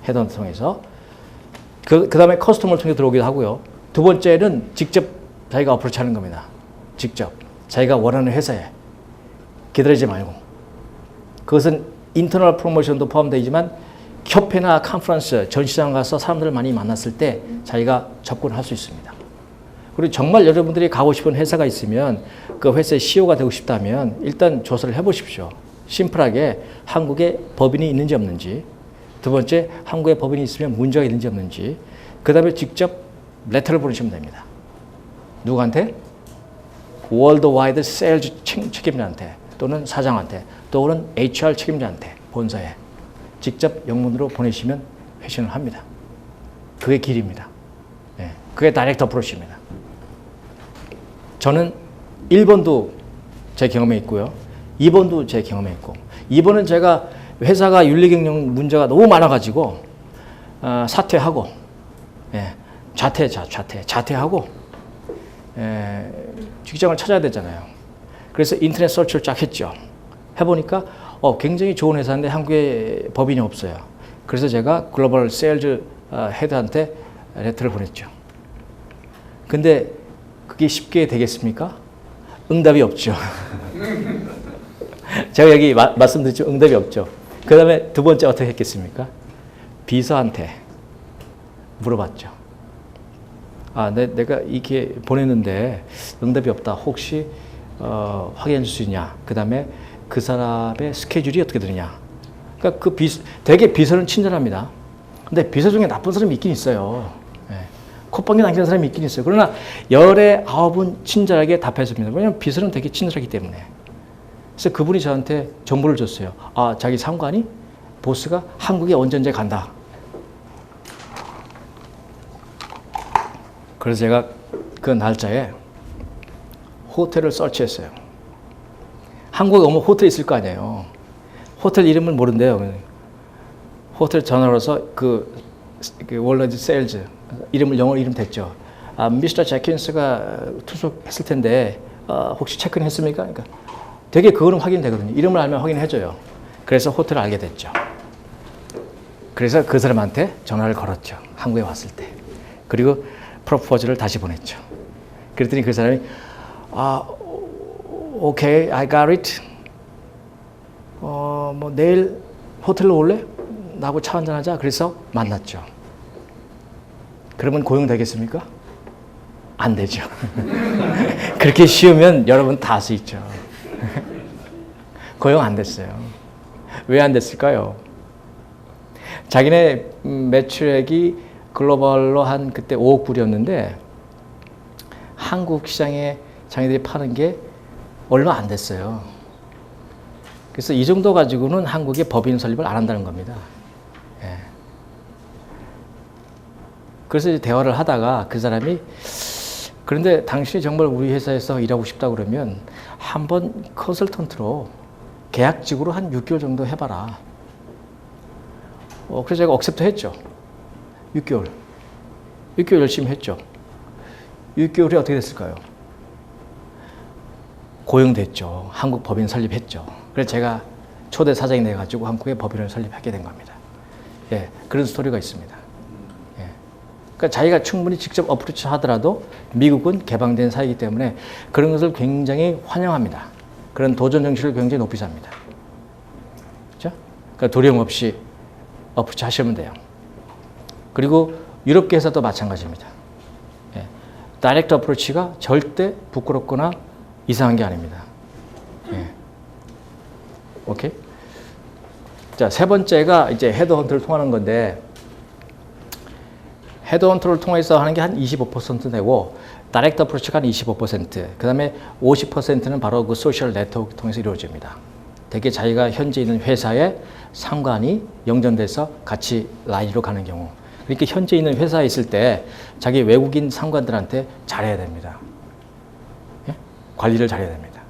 헤드헌터 통해서. 그 다음에 커스텀을 통해 들어오기도 하고요. 두 번째는 직접 자기가 어프로치 하는 겁니다. 직접. 자기가 원하는 회사에. 기다리지 말고. 그것은 인터널 프로모션도 포함되지만 협회나 컨퍼런스, 전시장 가서 사람들을 많이 만났을 때 자기가 접근할 수 있습니다. 그리고 정말 여러분들이 가고 싶은 회사가 있으면 그 회사의 CEO가 되고 싶다면 일단 조사를 해보십시오. 심플하게 한국에 법인이 있는지 없는지, 두 번째 한국에 법인이 있으면 문제가 있는지 없는지, 그 다음에 직접 레터를 보내시면 됩니다. 누구한테? 월드와이드 세일즈 책임자한테 또는 사장한테 또는 HR 책임자한테 본사에 직접 영문으로 보내시면 회신을 합니다. 그게 길입니다. 네, 그게 다이렉트 어프로치입니다. 저는 1번도 제 경험에 있고요. 2번도 제 경험에 있고 2번은 제가 회사가 윤리경영 문제가 너무 많아가지고 사퇴하고 자퇴하고 직장을 찾아야 되잖아요. 그래서 인터넷 서치를 쫙 했죠. 해보니까 굉장히 좋은 회사인데 한국에 법인이 없어요. 그래서 제가 글로벌 세일즈 헤드한테 레터를 보냈죠. 근데 그게 쉽게 되겠습니까? 응답이 없죠. 제가 여기 말씀드렸죠. 응답이 없죠. 그 다음에 두 번째 어떻게 했겠습니까? 비서한테 물어봤죠. 내가 이렇게 보냈는데 응답이 없다. 혹시 확인해 줄 수 있냐? 그 다음에 그 사람의 스케줄이 어떻게 되느냐? 그러니까 되게 비서는 친절합니다. 근데 비서 중에 나쁜 사람이 있긴 있어요. 네. 콧방귀 남기는 사람이 있긴 있어요. 그러나 열의 9은 친절하게 답했습니다. 왜냐하면 비서는 되게 친절하기 때문에. 그래서 그분이 저한테 정보를 줬어요. 아, 자기 상관이 보스가 한국에 언제 간다. 그래서 제가 그 날짜에 호텔을 설치했어요. 한국에 오면 호텔 있을 거 아니에요. 호텔 이름을 모른대요. 호텔 전화 걸어서 그 월러드 세일즈 이름을 영어 이름 됐죠. 아, 미스터 제킨스가 투숙했을 텐데 혹시 체크인 했습니까? 그러니까 되게 그거는 확인되거든요. 이름을 알면 확인해줘요. 그래서 호텔을 알게 됐죠. 그래서 그 사람한테 전화를 걸었죠. 한국에 왔을 때. 그리고 프로포즈를 다시 보냈죠. 그랬더니 그 사람이 오케이, I got it. 뭐 내일 호텔로 올래? 나하고 차 한잔 하자. 그래서 만났죠. 그러면 고용되겠습니까? 안 되죠. 그렇게 쉬우면 여러분 다 할 수 있죠. 고용 안 됐어요. 왜 안 됐을까요? 자기네 매출액이 글로벌로 한 그때 5억 불이었는데 한국 시장에 자기들이 파는 게 얼마 안 됐어요. 그래서 이 정도 가지고는 한국에 법인 설립을 안 한다는 겁니다. 예. 그래서 이제 대화를 하다가 그 사람이 그런데 당신이 정말 우리 회사에서 일하고 싶다 그러면 한번 컨설턴트로 계약직으로 한 6개월 정도 해봐라. 그래서 제가 억셉트 했죠. 6개월 열심히 했죠. 6개월이 어떻게 됐을까요? 고용됐죠. 한국 법인 설립했죠. 그래서 제가 초대 사장이 돼가지고 한국에 법인을 설립하게 된 겁니다. 예, 그런 스토리가 있습니다. 예. 그러니까 자기가 충분히 직접 어프로치 하더라도 미국은 개방된 사회이기 때문에 그런 것을 굉장히 환영합니다. 그런 도전 정신을 굉장히 높이 삽니다. 그렇죠? 그러니까 두려움 없이 어프로치 하시면 돼요. 그리고 유럽계 회사도 마찬가지입니다. 예. 다이렉트 어프로치가 절대 부끄럽거나 이상한 게 아닙니다. 예. 오케이? 자, 세 번째가 이제 헤드헌터를 통하는 건데, 헤드헌터를 통해서 하는 게 한 25% 되고, 다이렉트 어프로치가 한 25%, 그 다음에 50%는 바로 그 소셜 네트워크 통해서 이루어집니다. 되게 자기가 현재 있는 회사에 상관이 영전돼서 같이 라인으로 가는 경우. 그러니까 현재 있는 회사에 있을 때 자기 외국인 상관들한테 잘해야 됩니다. 예? 관리를 잘해야 됩니다.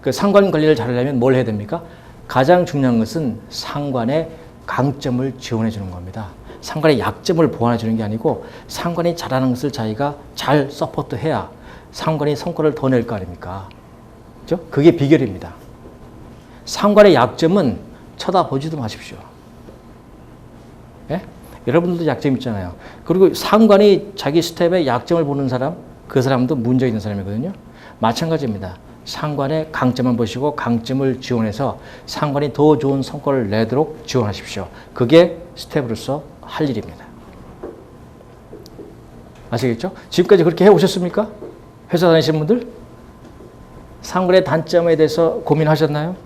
그 상관 관리를 잘하려면 뭘 해야 됩니까? 가장 중요한 것은 상관의 강점을 지원해 주는 겁니다. 상관의 약점을 보완해 주는 게 아니고 상관이 잘하는 것을 자기가 잘 서포트해야 상관이 성과를 더 낼 거 아닙니까? 그렇죠? 그게 비결입니다. 상관의 약점은 쳐다보지도 마십시오. 예? 여러분들도 약점 있잖아요. 그리고 상관이 자기 스텝에 약점을 보는 사람, 그 사람도 문제 있는 사람이거든요. 마찬가지입니다. 상관의 강점만 보시고 강점을 지원해서 상관이 더 좋은 성과를 내도록 지원하십시오. 그게 스텝으로서 할 일입니다. 아시겠죠? 지금까지 그렇게 해오셨습니까? 회사 다니시는 분들? 상관의 단점에 대해서 고민하셨나요?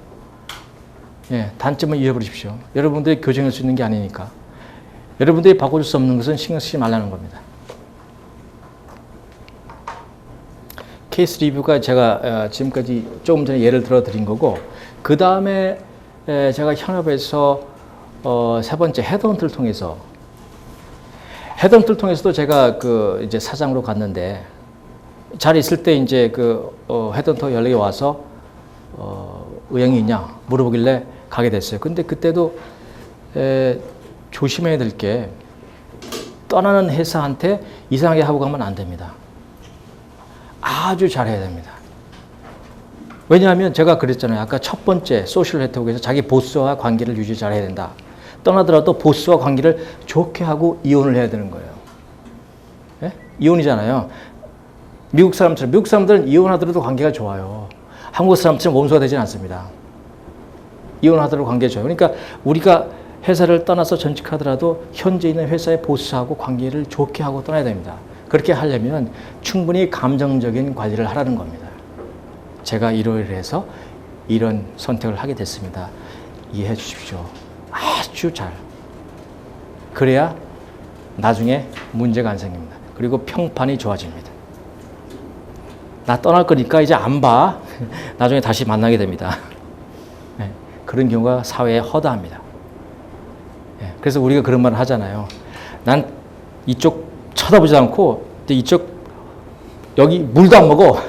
예, 단점을 이해버리십시오. 여러분들이 교정할 수 있는 게 아니니까. 여러분들이 바꿔줄 수 없는 것은 신경 쓰지 말라는 겁니다. 케이스 리뷰가 제가 지금까지 조금 전에 예를 들어 드린 거고, 그 다음에 제가 현업에서 세 번째 헤드헌트를 통해서, 헤드헌트를 통해서도 제가 그 이제 사장으로 갔는데, 잘 있을 때 이제 그 헤드헌터 연락이 와서 의향이 있냐 물어보길래 가게 됐어요. 근데 그때도 조심해야 될 게 떠나는 회사한테 이상하게 하고 가면 안 됩니다. 아주 잘해야 됩니다. 왜냐하면 제가 그랬잖아요. 아까 첫 번째 소셜 네트워크에서 자기 보스와 관계를 유지 잘해야 된다. 떠나더라도 보스와 관계를 좋게 하고 이혼을 해야 되는 거예요. 예? 이혼이잖아요. 미국 사람들은 이혼하더라도 관계가 좋아요. 한국 사람처럼 원수가 되지는 않습니다. 이혼하더라도 관계가 좋아요. 그러니까 우리가 회사를 떠나서 전직하더라도 현재 있는 회사의 보스하고 관계를 좋게 하고 떠나야 됩니다. 그렇게 하려면 충분히 감정적인 관리를 하라는 겁니다. 제가 이러이러해서 이런 선택을 하게 됐습니다. 이해해 주십시오. 아주 잘. 그래야 나중에 문제가 안 생깁니다. 그리고 평판이 좋아집니다. 나 떠날 거니까 이제 안 봐. 나중에 다시 만나게 됩니다. 네, 그런 경우가 사회에 허다합니다. 네, 그래서 우리가 그런 말을 하잖아요. 난 이쪽 쳐다보지 않고 이쪽 여기 물도 안 먹어.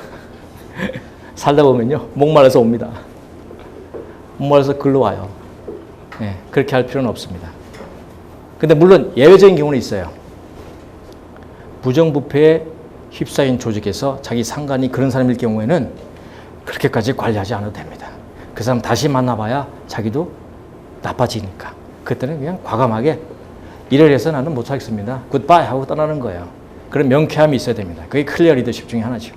살다 보면요 목말라서 옵니다. 목말라서 글로 와요. 네, 그렇게 할 필요는 없습니다. 근데 물론 예외적인 경우는 있어요. 부정부패에 휩싸인 조직에서 자기 상관이 그런 사람일 경우에는 그렇게까지 관리하지 않아도 됩니다. 그 사람 다시 만나봐야 자기도 나빠지니까 그때는 그냥 과감하게 이를 해서 나는 못 살겠습니다. 굿바이 하고 떠나는 거예요. 그런 명쾌함이 있어야 됩니다. 그게 클리어 리더십 중에 하나죠.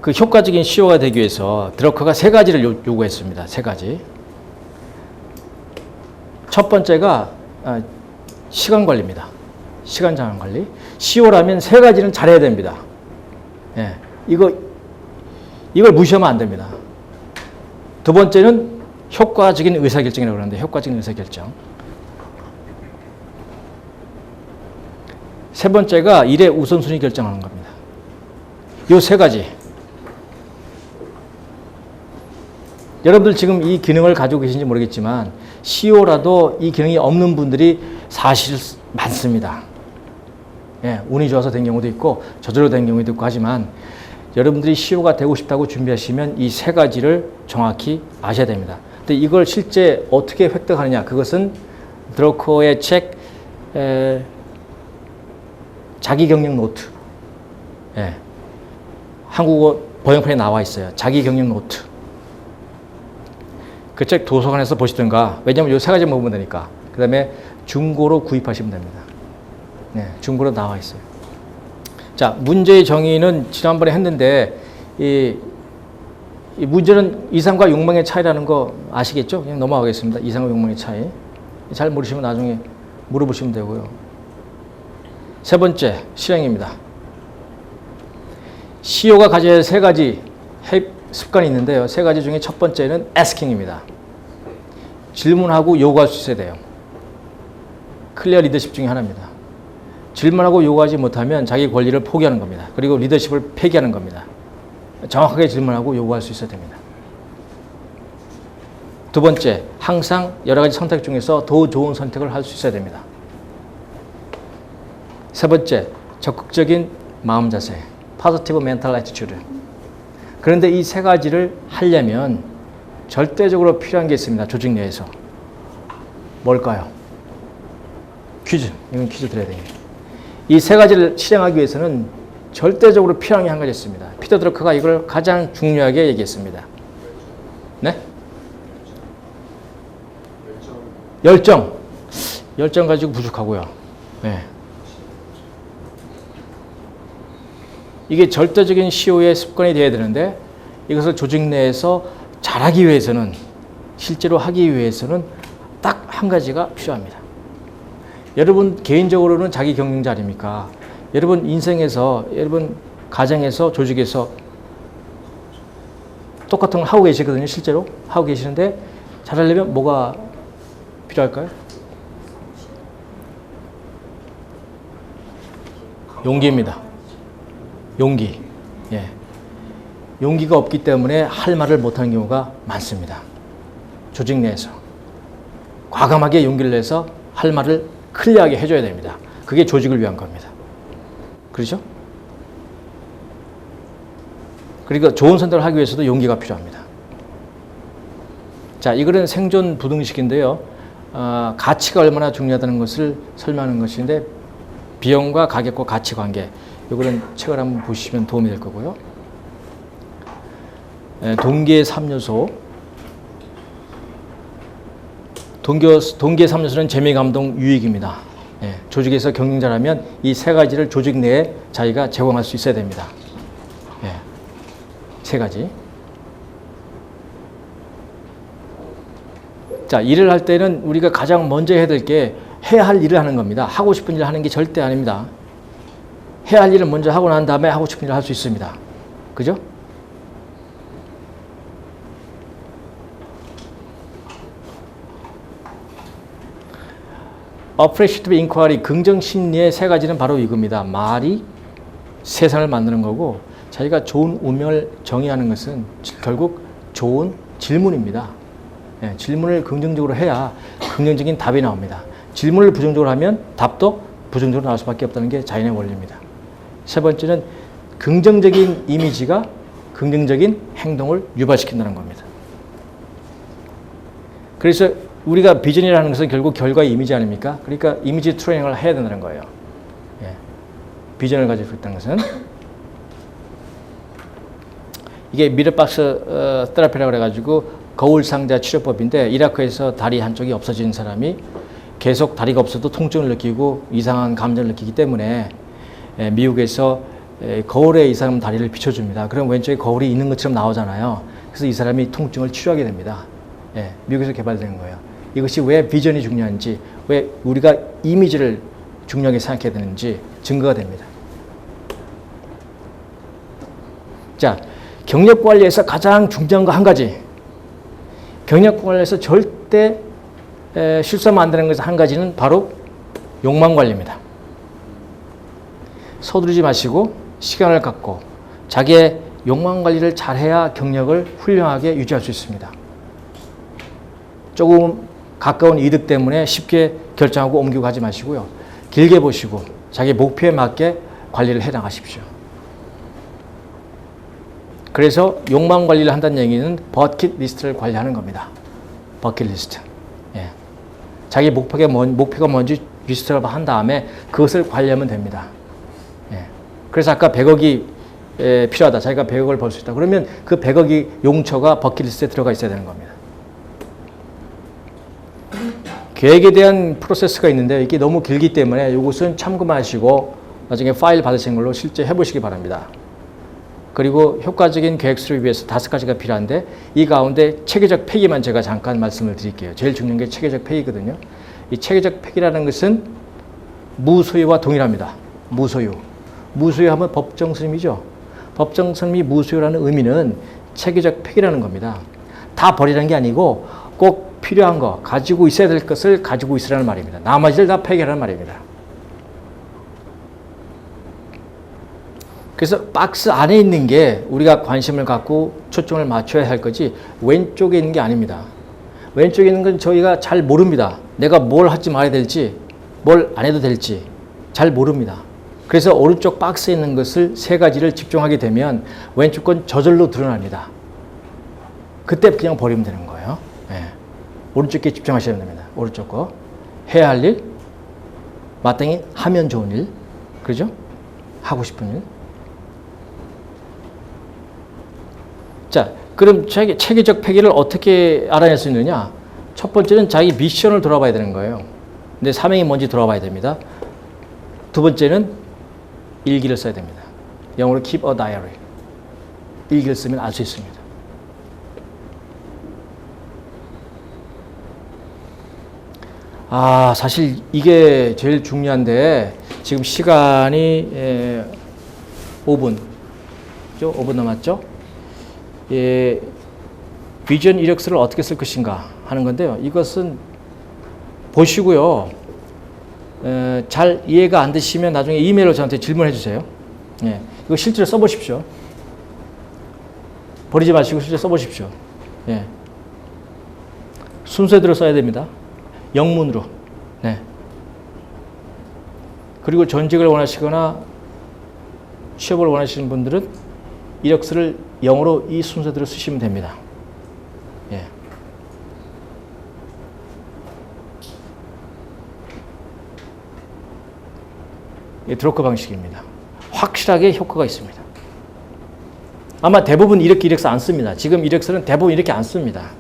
그 효과적인 CEO가 되기 위해서 드러커가 3가지를 요구했습니다. 3가지. 첫 번째가 시간 관리입니다. 시간 장악 관리. CEO라면 3가지는 잘해야 됩니다. 예, 이걸 무시하면 안 됩니다. 두 번째는 효과적인 의사결정이라고 그러는데 효과적인 의사결정. 세 번째가 일의 우선순위 결정하는 겁니다. 이 3가지. 여러분들 지금 이 기능을 가지고 계신지 모르겠지만 CEO라도 이 기능이 없는 분들이 사실 많습니다. 예, 운이 좋아서 된 경우도 있고 저절로 된 경우도 있고 하지만 여러분들이 CEO가 되고 싶다고 준비하시면 이 3가지를 정확히 아셔야 됩니다. 근데 이걸 실제 어떻게 획득하느냐, 그것은 드러커의 책 자기경영 노트, 예, 한국어 번역판에 나와 있어요. 자기경영 노트. 그 책 도서관에서 보시든가, 왜냐하면 이 3가지만 보면 되니까. 그 다음에 중고로 구입하시면 됩니다. 네, 중고로 나와 있어요. 자, 문제의 정의는 지난번에 했는데 이 문제는 이상과 욕망의 차이라는 거 아시겠죠? 그냥 넘어가겠습니다. 이상과 욕망의 차이. 잘 모르시면 나중에 물어보시면 되고요. 세 번째, 실행입니다. CEO가 가져야 할 3가지 습관이 있는데요. 3가지 중에 첫 번째는 asking입니다. 질문하고 요구할 수 있어야 돼요. 클리어 리더십 중에 하나입니다. 질문하고 요구하지 못하면 자기 권리를 포기하는 겁니다. 그리고 리더십을 폐기하는 겁니다. 정확하게 질문하고 요구할 수 있어야 됩니다. 두 번째, 항상 여러 가지 선택 중에서 더 좋은 선택을 할 수 있어야 됩니다. 세 번째, 적극적인 마음 자세, positive mental attitude. 그런데 이 3가지를 하려면 절대적으로 필요한 게 있습니다. 조직 내에서. 뭘까요? 퀴즈. 이건 퀴즈 드려야 됩니다. 이 3가지를 실행하기 위해서는 절대적으로 필요한 게 한 가지 있습니다. 피터 드러커가 이걸 가장 중요하게 얘기했습니다. 네? 열정. 열정 가지고 부족하고요. 네. 이게 절대적인 CEO의 습관이 되어야 되는데 이것을 조직 내에서 잘하기 위해서는, 실제로 하기 위해서는 딱 한 가지가 필요합니다. 여러분 개인적으로는 자기 경영자 아닙니까? 여러분 인생에서, 여러분 가정에서, 조직에서 똑같은 걸 하고 계시거든요. 실제로 하고 계시는데 잘하려면 뭐가 필요할까요? 용기입니다. 용기. 예. 용기가 없기 때문에 할 말을 못하는 경우가 많습니다. 조직 내에서. 과감하게 용기를 내서 할 말을 클리어하게 해줘야 됩니다. 그게 조직을 위한 겁니다. 그렇죠? 그러니까 좋은 선택을 하기 위해서도 용기가 필요합니다. 자, 이거는 생존 부등식인데요. 가치가 얼마나 중요하다는 것을 설명하는 것인데 비용과 가격과 가치 관계. 이거는 책을 한번 보시면 도움이 될 거고요. 동기의 3요소. 동기의 3요소는 재미, 감동, 유익입니다. 예, 조직에서 경영자라면 이 3가지를 조직 내에 자기가 제공할 수 있어야 됩니다. 예, 3가지. 자, 일을 할 때는 우리가 가장 먼저 해야 될 게 해야 할 일을 하는 겁니다. 하고 싶은 일을 하는 게 절대 아닙니다. 해야 할 일을 먼저 하고 난 다음에 하고 싶은 일을 할 수 있습니다. 그죠? appreciative inquiry, 긍정 심리의 세 가지는 바로 이겁니다. 말이 세상을 만드는 거고 자기가 좋은 운명을 정의하는 것은 결국 좋은 질문입니다. 예, 질문을 긍정적으로 해야 긍정적인 답이 나옵니다. 질문을 부정적으로 하면 답도 부정적으로 나올 수밖에 없다는 게 자연의 원리입니다. 세 번째는 긍정적인 이미지가 긍정적인 행동을 유발시킨다는 겁니다. 그래서 우리가 비전이라는 것은 결국 결과의 이미지 아닙니까? 그러니까 이미지 트레이닝을 해야 된다는 거예요. 예. 비전을 가지고 있다는 것은 이게 미러박스 테라피라고 그래가지고 거울 상자 치료법인데 이라크에서 다리 한쪽이 없어진 사람이 계속 다리가 없어도 통증을 느끼고 이상한 감정을 느끼기 때문에 미국에서 거울에 이 사람 다리를 비춰줍니다. 그럼 왼쪽에 거울이 있는 것처럼 나오잖아요. 그래서 이 사람이 통증을 치료하게 됩니다. 예, 미국에서 개발된 거예요. 이것이 왜 비전이 중요한지, 왜 우리가 이미지를 중요하게 생각해야 되는지 증거가 됩니다. 자, 경력 관리에서 가장 중요한 거 한 가지. 경력 관리에서 절대 실수하면 안 되는 것은 한 가지는 바로 욕망 관리입니다. 서두르지 마시고 시간을 갖고 자기의 욕망 관리를 잘해야 경력을 훌륭하게 유지할 수 있습니다. 조금 가까운 이득 때문에 쉽게 결정하고 옮기고 가지 마시고요. 길게 보시고 자기 목표에 맞게 관리를 해 나가십시오. 그래서 욕망 관리를 한다는 얘기는 버킷 리스트를 관리하는 겁니다. 버킷 리스트. 예. 자기 목표가 뭔지 리스트를 한 다음에 그것을 관리하면 됩니다. 예. 그래서 아까 100억이 필요하다. 자기가 100억을 벌 수 있다. 그러면 그 100억이 용처가 버킷 리스트에 들어가 있어야 되는 겁니다. 계획에 대한 프로세스가 있는데 이게 너무 길기 때문에 이것은 참고하시고 나중에 파일 받으신 걸로 실제 해보시기 바랍니다. 그리고 효과적인 계획 수립을 위해서 5가지가 필요한데 이 가운데 체계적 폐기만 제가 잠깐 말씀을 드릴게요. 제일 중요한 게 체계적 폐기거든요. 이 체계적 폐기라는 것은 무소유와 동일합니다. 무소유. 무소유하면 법정 스님이죠. 법정 스님이 무소유라는 의미는 체계적 폐기라는 겁니다. 다 버리라는 게 아니고 꼭 필요한 거, 가지고 있어야 될 것을 가지고 있으라는 말입니다. 나머지를 다 폐기하라는 말입니다. 그래서 박스 안에 있는 게 우리가 관심을 갖고 초점을 맞춰야 할 거지 왼쪽에 있는 게 아닙니다. 왼쪽에 있는 건 저희가 잘 모릅니다. 내가 뭘 하지 말아야 될지, 뭘 안 해도 될지 잘 모릅니다. 그래서 오른쪽 박스에 있는 것을 3가지를 집중하게 되면 왼쪽 건 저절로 드러납니다. 그때 그냥 버리면 되는 거예요. 네. 오른쪽에 집중하셔야 됩니다. 오른쪽 거. 해야 할 일, 마땅히 하면 좋은 일, 그죠? 하고 싶은 일. 자, 그럼 체계적 폐기를 어떻게 알아낼 수 있느냐? 첫 번째는 자기 미션을 돌아봐야 되는 거예요. 내 사명이 뭔지 돌아봐야 됩니다. 두 번째는 일기를 써야 됩니다. 영어로 keep a diary. 일기를 쓰면 알 수 있습니다. 사실 이게 제일 중요한데 지금 시간이 5분, 5분 남았죠? 비전 이력서를 어떻게 쓸 것인가 하는 건데요. 이것은 보시고요. 잘 이해가 안 되시면 나중에 이메일로 저한테 질문해 주세요. 예, 이거 실제로 써보십시오. 버리지 마시고 실제로 써보십시오. 예. 순서대로 써야 됩니다. 영문으로. 네. 그리고 전직을 원하시거나 취업을 원하시는 분들은 이력서를 영어로 이 순서대로 쓰시면 됩니다. 예. 이 드로커 방식입니다. 확실하게 효과가 있습니다. 아마 대부분 이렇게 이력서 안 씁니다. 지금 이력서는 대부분 이렇게 안 씁니다.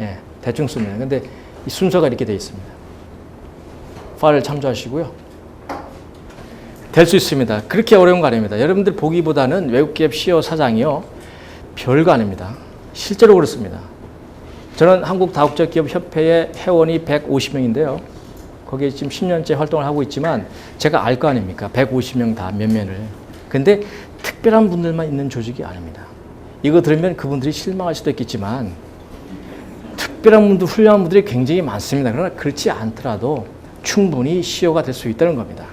예, 대충 씁니다. 근데 이 순서가 이렇게 되어 있습니다. 파일을 참조하시고요. 될 수 있습니다. 그렇게 어려운 거 아닙니다. 여러분들 보기보다는 외국기업 CEO 사장이요. 별거 아닙니다. 실제로 그렇습니다. 저는 한국다국적기업협회의 회원이 150명인데요. 거기에 지금 10년째 활동을 하고 있지만 제가 알 거 아닙니까? 150명 다 면면을. 근데 특별한 분들만 있는 조직이 아닙니다. 이거 들으면 그분들이 실망할 수도 있겠지만 특별한 분들, 훌륭한 분들이 굉장히 많습니다. 그러나 그렇지 않더라도 충분히 CEO가 될 수 있다는 겁니다.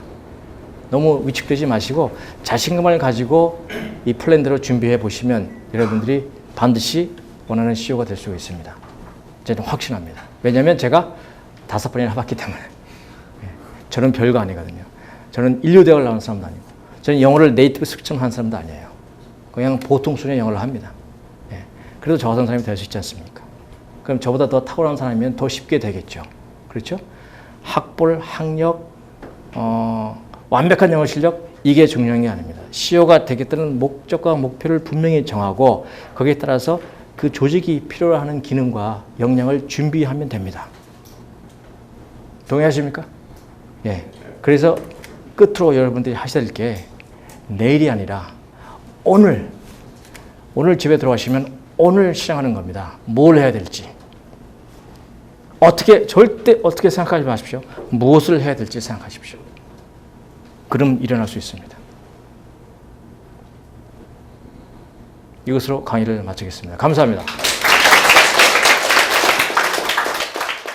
너무 위축되지 마시고 자신감을 가지고 이 플랜대로 준비해 보시면 여러분들이 반드시 원하는 CEO가 될 수 있습니다. 저는 확신합니다. 왜냐하면 제가 5번이나 해봤기 때문에. 저는 별거 아니거든요. 저는 인류대학을 나온 사람도 아니고 저는 영어를 네이티브 스피처럼 한 사람도 아니에요. 그냥 보통 수준의 영어를 합니다. 그래도 저 같은 사람이 될 수 있지 않습니까? 그럼 저보다 더 탁월한 사람이면 더 쉽게 되겠죠. 그렇죠? 학벌, 학력, 완벽한 영어 실력 이게 중요한 게 아닙니다. CEO가 되겠다는 목적과 목표를 분명히 정하고 거기에 따라서 그 조직이 필요로 하는 기능과 역량을 준비하면 됩니다. 동의하십니까? 예. 그래서 끝으로 여러분들이 하셔야 될 게 내일이 아니라 오늘 집에 들어가시면 오늘 시작하는 겁니다. 뭘 해야 될지. 절대 어떻게 생각하지 마십시오. 무엇을 해야 될지 생각하십시오. 그럼 일어날 수 있습니다. 이것으로 강의를 마치겠습니다. 감사합니다.